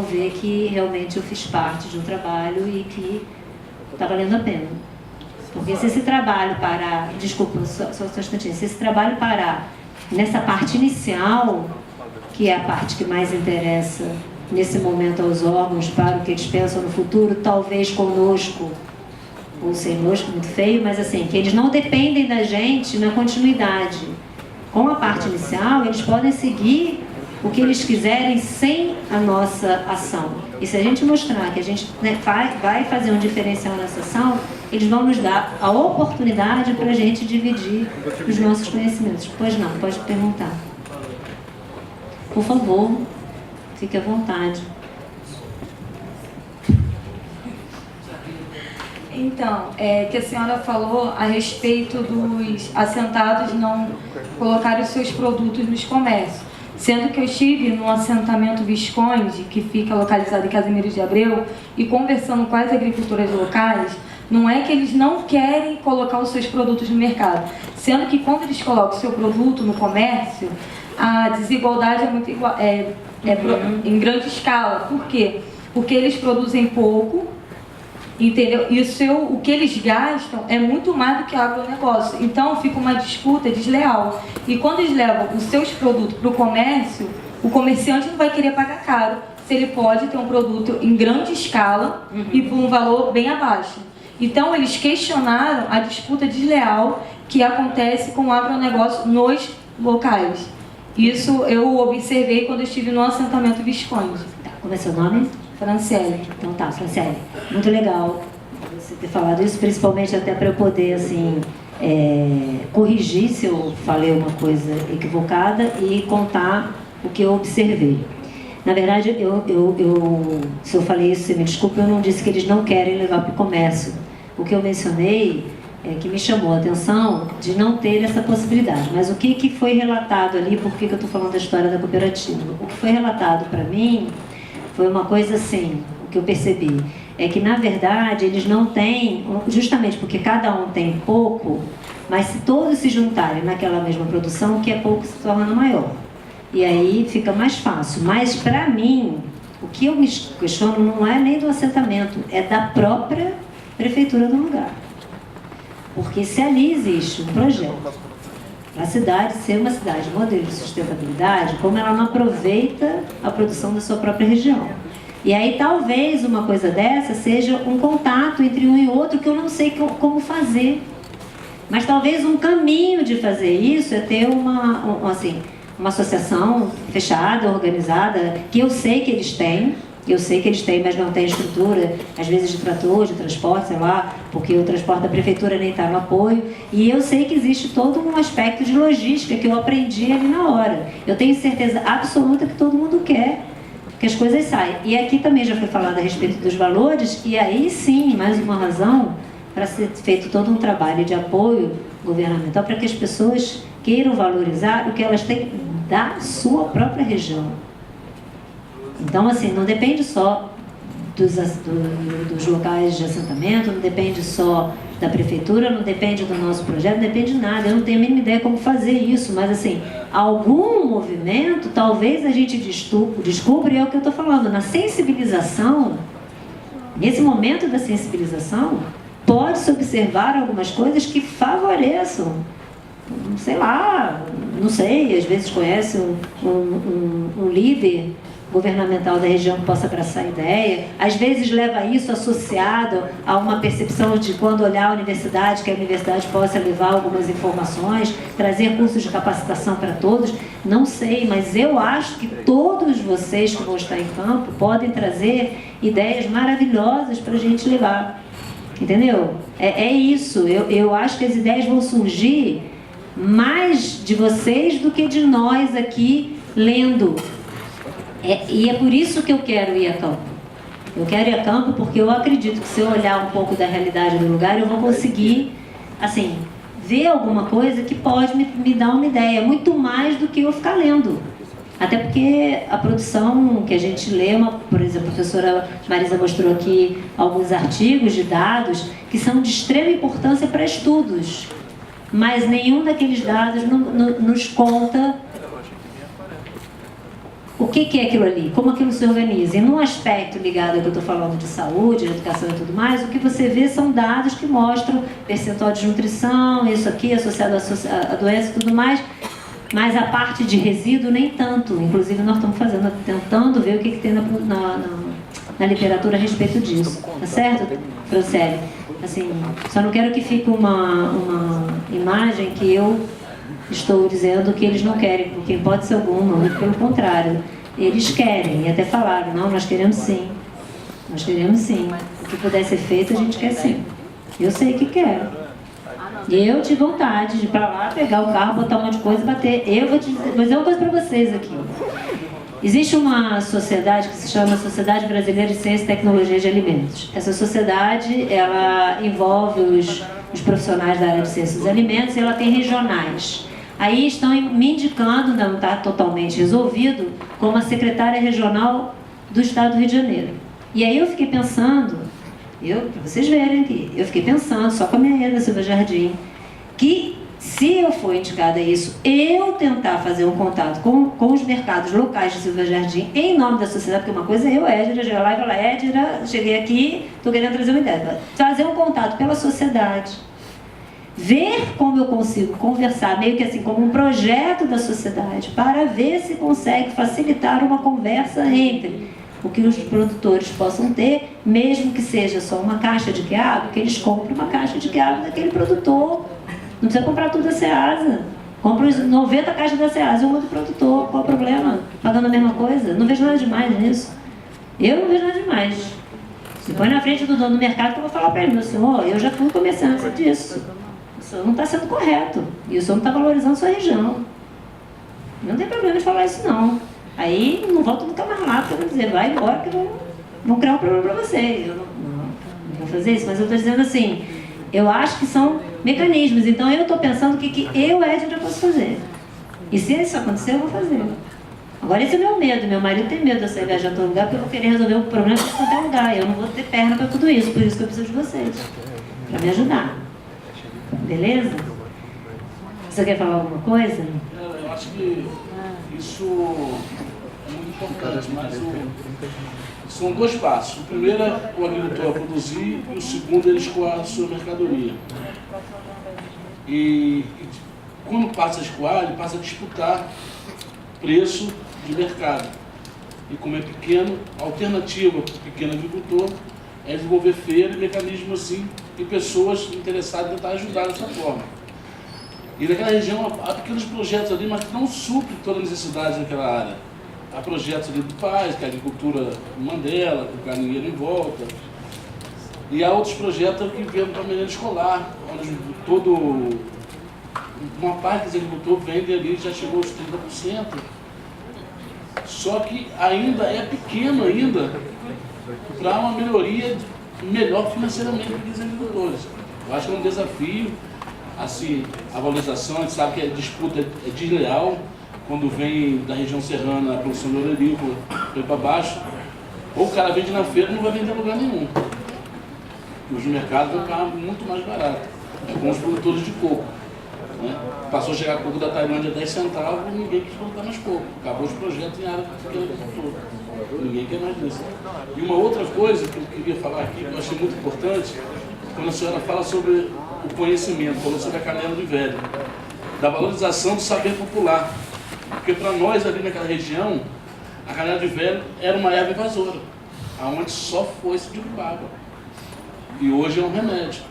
ver que realmente eu fiz parte de um trabalho e que está valendo a pena. Porque se esse trabalho parar... Desculpa, só um instantinho. Se esse trabalho parar nessa parte inicial, que é a parte que mais interessa nesse momento aos órgãos, para o que eles pensam no futuro, talvez conosco, ou sem conosco, muito feio, mas assim, que eles não dependem da gente na continuidade. Com a parte inicial, eles podem seguir o que eles quiserem sem a nossa ação. E se a gente mostrar que a gente vai fazer um diferencial nessa ação, eles vão nos dar a oportunidade para a gente dividir os nossos conhecimentos. Pois não, pode perguntar. Por favor, fique à vontade. Então, que a senhora falou a respeito dos assentados não colocarem os seus produtos nos comércios. Sendo que eu estive no assentamento Visconde, que fica localizado em Casimiro de Abreu, e conversando com as agricultoras locais, não é que eles não querem colocar os seus produtos no mercado, sendo que quando eles colocam o seu produto no comércio, a desigualdade é muito igual, em grande escala. Por quê? Porque eles produzem pouco, entendeu? E o que eles gastam é muito mais do que o agronegócio. Então fica uma disputa desleal. E quando eles levam os seus produtos para o comércio, o comerciante não vai querer pagar caro, se ele pode ter um produto em grande escala e por um valor bem abaixo. Então eles questionaram a disputa desleal que acontece com o agronegócio nos locais. Isso eu observei quando eu estive no assentamento Visconde. Como é seu nome? Franciele. Então tá, Franciele, muito legal você ter falado isso, principalmente até para eu poder, assim, corrigir se eu falei uma coisa equivocada e contar o que eu observei. Na verdade, se eu falei isso, você me desculpe, eu não disse que eles não querem levar para o comércio. O que eu mencionei que me chamou a atenção de não ter essa possibilidade. Mas o que foi relatado ali, por que eu estou falando da história da cooperativa? O que foi relatado para mim foi uma coisa assim, o que eu percebi, é que na verdade eles não têm, justamente porque cada um tem pouco, mas se todos se juntarem naquela mesma produção, o que é pouco se torna maior. E aí fica mais fácil. Mas para mim, o que eu me questiono não é nem do assentamento, é da própria prefeitura do lugar. Porque se ali existe um projeto para a cidade ser uma cidade modelo de sustentabilidade, como ela não aproveita a produção da sua própria região. E aí talvez uma coisa dessa seja um contato entre um e outro que eu não sei como fazer. Mas talvez um caminho de fazer isso é ter uma associação fechada, organizada, que eu sei que eles têm, mas não tem estrutura, às vezes de trator, de transporte, sei lá, porque o transporte da prefeitura nem está no apoio. E eu sei que existe todo um aspecto de logística que eu aprendi ali na hora. Eu tenho certeza absoluta que todo mundo quer que as coisas saiam. E aqui também já foi falado a respeito dos valores, e aí sim, mais uma razão para ser feito todo um trabalho de apoio governamental para que as pessoas queiram valorizar o que elas têm da sua própria região. Então, assim, não depende só dos locais de assentamento, não depende só da prefeitura, não depende do nosso projeto, não depende de nada. Eu não tenho a mínima ideia como fazer isso, mas, assim, algum movimento, talvez a gente descubra, e é o que eu estou falando, na sensibilização, nesse momento da sensibilização, pode-se observar algumas coisas que favoreçam, sei lá, não sei, às vezes conhece um líder governamental da região que possa abraçar a ideia, às vezes leva isso associado a uma percepção de quando olhar a universidade, que a universidade possa levar algumas informações, trazer cursos de capacitação para todos, não sei, mas eu acho que todos vocês que vão estar em campo podem trazer ideias maravilhosas para a gente levar, entendeu? É isso, eu acho que as ideias vão surgir mais de vocês do que de nós aqui lendo. E é por isso que eu quero ir a campo. Eu quero ir a campo porque eu acredito que se eu olhar um pouco da realidade do lugar, eu vou conseguir, assim, ver alguma coisa que pode me dar uma ideia, muito mais do que eu ficar lendo. Até porque a produção que a gente lê, por exemplo, a professora Marisa mostrou aqui alguns artigos de dados que são de extrema importância para estudos, mas nenhum daqueles dados nos conta o que é aquilo ali, como aquilo se organiza. E num aspecto ligado ao que eu estou falando de saúde, de educação e tudo mais, o que você vê são dados que mostram percentual de nutrição, isso aqui associado à doença e tudo mais, mas a parte de resíduo nem tanto. Inclusive nós estamos tentando ver o que tem na literatura a respeito disso. Tá certo, Franciele? Assim, só não quero que fique uma imagem que eu estou dizendo que eles não querem, porque em hipótese alguma, muito pelo contrário, eles querem, e até falaram, não, nós queremos sim, o que puder ser feito a gente quer sim, eu sei que quero, e eu tive vontade de ir para lá, pegar o carro, botar um monte de coisa e bater. Eu vou dizer uma coisa para vocês aqui, existe uma sociedade que se chama Sociedade Brasileira de Ciência e Tecnologia de Alimentos. Essa sociedade, ela envolve os profissionais da área de ciência dos alimentos, e ela tem regionais. Aí estão me indicando, não está totalmente resolvido, como a secretária regional do Estado do Rio de Janeiro. E aí eu fiquei pensando, para vocês verem aqui, eu fiquei pensando, só com a minha da Silva Jardim, que se eu for indicada a isso, eu tentar fazer um contato com os mercados locais de Silva Jardim, em nome da sociedade, porque uma coisa é eu, Édira, chegar lá e falar, Édira, cheguei aqui, estou querendo trazer uma ideia. Fazer um contato pela sociedade, ver como eu consigo conversar, meio que assim, como um projeto da sociedade, para ver se consegue facilitar uma conversa entre o que os produtores possam ter, mesmo que seja só uma caixa de quiabo, que eles comprem uma caixa de quiabo daquele produtor. Não precisa comprar tudo da Ceasa. Compra os 90 caixas da Ceasa e uma do produtor. Qual o problema? Pagando a mesma coisa? Não vejo nada demais nisso. Eu não vejo nada demais. Se põe na frente do dono do mercado que eu vou falar para ele, meu senhor, eu já fui comerciante disso. O senhor não está sendo correto. E o senhor não está valorizando a sua região. Não tem problema de falar isso, não. Aí não volto nunca mais lá, porque eu vou dizer, vai embora que vão criar um problema para você. Eu não vou fazer isso, mas eu estou dizendo assim, eu acho que são mecanismos. Então eu estou pensando o que eu, Édira, posso fazer. E se isso acontecer, eu vou fazer. Agora esse é o meu medo. Meu marido tem medo de eu sair viajar para todo lugar, porque eu vou querer resolver o problema em qualquer lugar. Eu não vou ter perna para tudo isso, por isso que eu preciso de vocês, para me ajudar. Beleza? Você quer falar alguma coisa? Eu acho que isso é muito importante, mas são dois passos. O primeiro é o agricultor produzir e o segundo ele escoar a sua mercadoria. E quando passa a escoar, ele passa a disputar preço de mercado. E como é pequeno, a alternativa para o pequeno agricultor é desenvolver feira e mecanismos assim e pessoas interessadas em tentar ajudar dessa forma. E naquela região há pequenos projetos ali, mas que não suprem toda a necessidade naquela área. Há projetos ali do Paz, que é a agricultura Mandela, com caminheiro em volta. E há outros projetos que vêm para a merenda escolar, onde uma parte dos agricultores vende ali, já chegou aos 30%. Só que ainda é pequeno para uma melhoria melhor financeiramente para os agricultores. Eu acho que é um desafio. Assim, a valorização, a gente sabe que a disputa é desleal, quando vem da região serrana a produção de olerico, vem para baixo, ou o cara vende na feira e não vai vender em lugar nenhum. Os mercados vão ficar muito mais baratos. É como os produtores de coco. Né? Passou a chegar coco da Tailândia a 10 centavos e ninguém quis plantar mais coco. Acabou os projetos em área pequena agricultura. Ninguém quer mais disso. E uma outra coisa que eu queria falar aqui, que eu achei muito importante, quando a senhora fala sobre o conhecimento, falou sobre a canela de velho, da valorização do saber popular. Porque para nós ali naquela região, a canela de velho era uma erva invasora, aonde só foi se derrubava. E hoje é um remédio.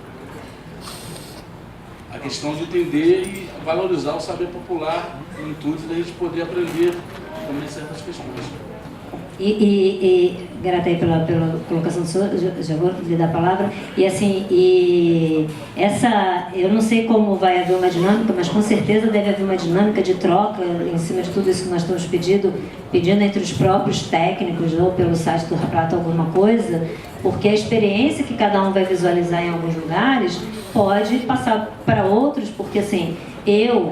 A questão de entender e valorizar o saber popular, no intuito da gente poder aprender também certas questões. Grata aí pela colocação do senhor, já vou lhe dar a palavra. E assim, eu não sei como vai haver uma dinâmica, mas com certeza deve haver uma dinâmica de troca em cima de tudo isso que nós estamos pedindo entre os próprios técnicos, ou pelo site do Raprata alguma coisa, porque a experiência que cada um vai visualizar em alguns lugares pode passar para outros, porque assim,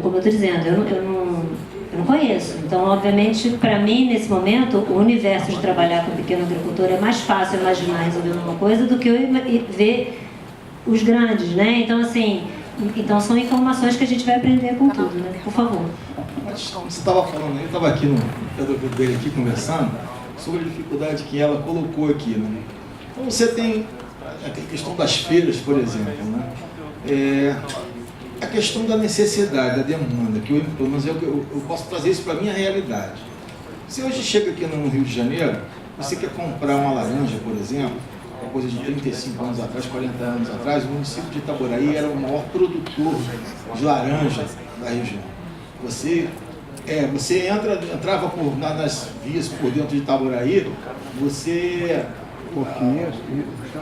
como eu estou dizendo, eu não conheço. Então, obviamente, para mim, nesse momento, o universo de trabalhar com pequeno agricultor é mais fácil imaginar resolvendo uma coisa do que eu ver os grandes, né? Então, assim, são informações que a gente vai aprender com tudo, né? Por favor. Você estava falando, eu estava aqui no pé dele aqui conversando sobre a dificuldade que ela colocou aqui, né? Então, você tem a questão das feiras, por exemplo, né? A questão da necessidade, da demanda, que pelo menos eu posso trazer isso para a minha realidade. Se hoje chega aqui no Rio de Janeiro, você quer comprar uma laranja, por exemplo, uma coisa de 35 anos atrás, 40 anos atrás, o município de Itaboraí era o maior produtor de laranja da região. Você entrava nas vias por dentro de Itaboraí, você...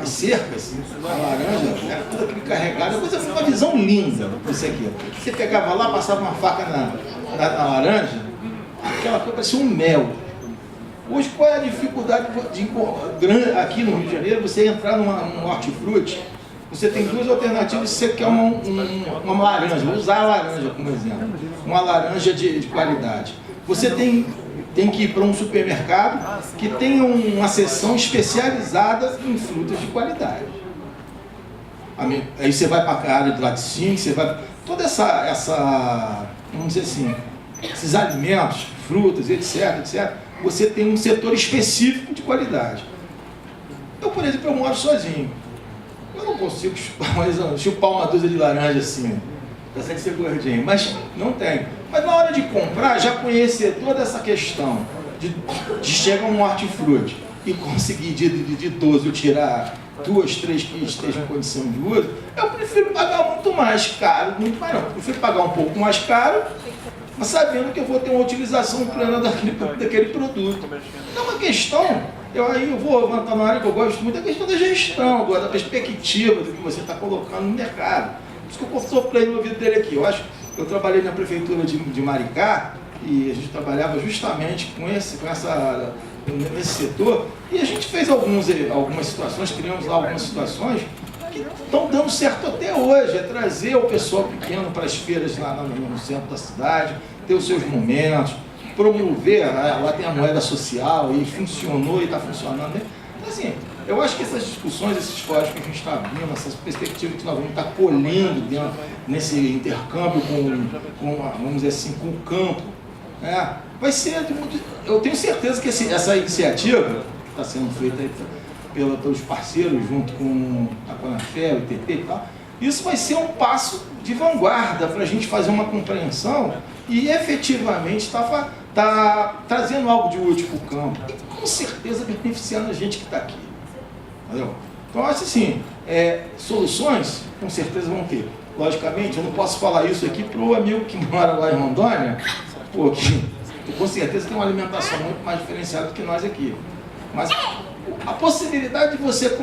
As cercas, a laranja, era tudo aquilo carregado, uma visão linda isso aqui. Você pegava lá, passava uma faca na laranja, aquela coisa parecia um mel. Hoje, qual é a dificuldade aqui no Rio de Janeiro, você entrar num hortifruti Você tem duas alternativas se você quer uma laranja. Vou usar a laranja como exemplo. Uma laranja de qualidade. Você tem que ir para um supermercado que tenha uma seção especializada em frutas de qualidade. Aí você vai para a área de laticínio, você vai... Toda essa, vamos dizer assim, esses alimentos, frutas, etc., você tem um setor específico de qualidade. Eu, por exemplo, eu moro sozinho. Eu não consigo chupar uma dúzia de laranja assim. Consegue ser gordinho, mas não tem. Mas na hora de comprar, já conhecer toda essa questão de chegar um hortifruti e conseguir de 12 eu tirar 2, 3 que estejam em condição de uso, eu prefiro pagar muito mais caro, muito mais não. Eu prefiro pagar um pouco mais caro, mas sabendo que eu vou ter uma utilização plena daquele produto. É uma questão, aí eu vou levantar uma área que eu gosto muito, é a questão da gestão, da perspectiva do que você está colocando no mercado. Por isso que eu soprei no ouvido dele aqui. Eu trabalhei na prefeitura de Maricá e a gente trabalhava justamente nesse setor e a gente fez algumas situações, criamos lá algumas situações que estão dando certo até hoje, é trazer o pessoal pequeno para as feiras lá no centro da cidade, ter os seus momentos, promover, lá tem a moeda social e funcionou e está funcionando. Então, assim, eu acho que essas discussões, esses fóruns que a gente está abrindo, essas perspectivas que nós vamos estar colhendo nesse intercâmbio vamos dizer assim, com o campo, vai ser, eu tenho certeza que essa iniciativa que está sendo feita pelos parceiros, junto com a Conafé, o ITT e tal, isso vai ser um passo de vanguarda para a gente fazer uma compreensão e efetivamente tá trazendo algo de útil para o campo e com certeza beneficiando a gente que está aqui. Entendeu? Então, acho assim, soluções com certeza vão ter. Logicamente, eu não posso falar isso aqui para o amigo que mora lá em Rondônia, que com certeza tem uma alimentação muito mais diferenciada do que nós aqui. Mas a possibilidade de você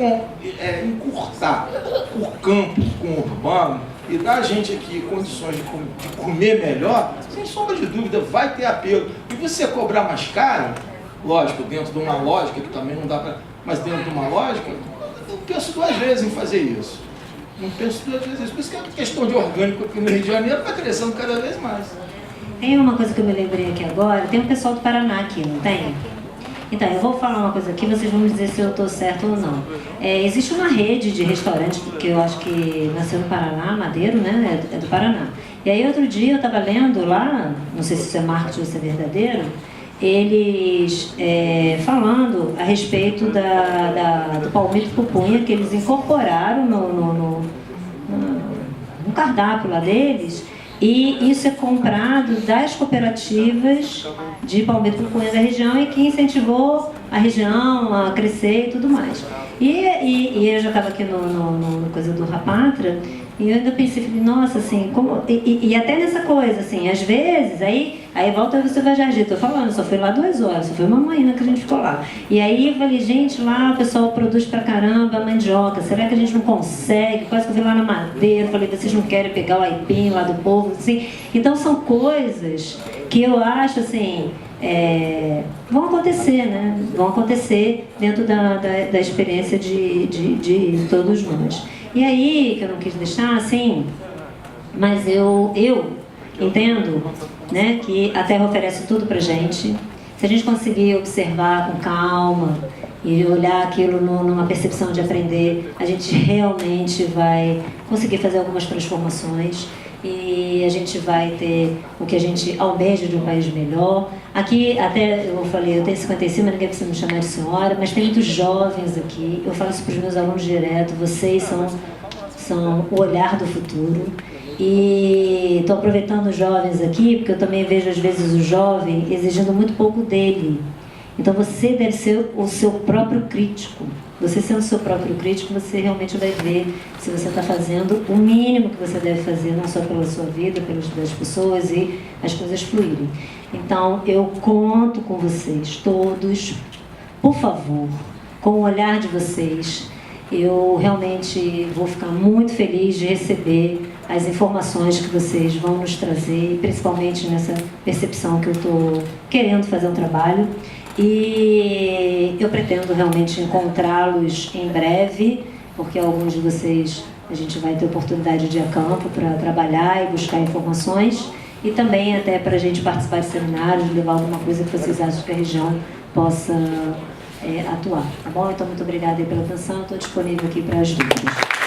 encurtar o campo com o urbano e dar a gente aqui condições de comer melhor, sem sombra de dúvida, vai ter apelo. E você cobrar mais caro, lógico, dentro de uma lógica, que também não dá para... Mas dentro de uma lógica, eu penso 2 vezes em fazer isso. Não penso 2 vezes isso. Por isso que a questão de orgânico aqui no Rio de Janeiro está crescendo cada vez mais. Tem uma coisa que eu me lembrei aqui agora, tem um pessoal do Paraná aqui, não tem? Então, eu vou falar uma coisa aqui, vocês vão me dizer se eu estou certo ou não. Existe uma rede de restaurantes, que eu acho que nasceu no Paraná, Madeiro, né? É do Paraná. E aí, outro dia, eu estava lendo lá, não sei se isso é marketing ou se é verdadeiro, eles falando a respeito do palmito pupunha, que eles incorporaram no cardápio lá deles, e isso é comprado das cooperativas de palmito pupunha da região e que incentivou a região a crescer e tudo mais. E eu já estava aqui no coisa do Rapatra, e eu ainda pensei, nossa, assim, como... E até nessa coisa, assim, às vezes, aí volta você vai Jardim, tô falando, só foi lá 2 horas, só foi uma manhã que a gente ficou lá. E aí eu falei, gente, lá o pessoal produz pra caramba mandioca, será que a gente não consegue? Quase que eu fui lá na Madeira, falei, vocês não querem pegar o aipim lá do povo, assim. Então são coisas que eu acho, assim, vão acontecer, né? Vão acontecer dentro da experiência de todos nós. E aí, que eu não quis deixar, assim, mas eu entendo, né, que a Terra oferece tudo pra gente. Se a gente conseguir observar com calma e olhar aquilo numa percepção de aprender, a gente realmente vai conseguir fazer algumas transformações e a gente vai ter o que a gente almeja de um país melhor. Aqui, até eu falei, eu tenho 55, mas ninguém precisa me chamar de senhora, mas tem muitos jovens aqui. Eu falo isso para os meus alunos direto, vocês são o olhar do futuro. E estou aproveitando os jovens aqui, porque eu também vejo às vezes o jovem exigindo muito pouco dele. Então você deve ser o seu próprio crítico. Você sendo o seu próprio crítico, você realmente vai ver se você está fazendo o mínimo que você deve fazer, não só pela sua vida, das pessoas e as coisas fluírem. Então eu conto com vocês todos, por favor, com o olhar de vocês. Eu realmente vou ficar muito feliz de receber as informações que vocês vão nos trazer, principalmente nessa percepção que eu estou querendo fazer um trabalho. E eu pretendo realmente encontrá-los em breve, porque alguns de vocês A gente vai ter oportunidade de ir a campo para trabalhar e buscar informações e também até para a gente participar de seminários, levar alguma coisa que vocês acham que a região possa atuar. Tá bom? Então, muito obrigada aí pela atenção. Estou disponível aqui para as dúvidas.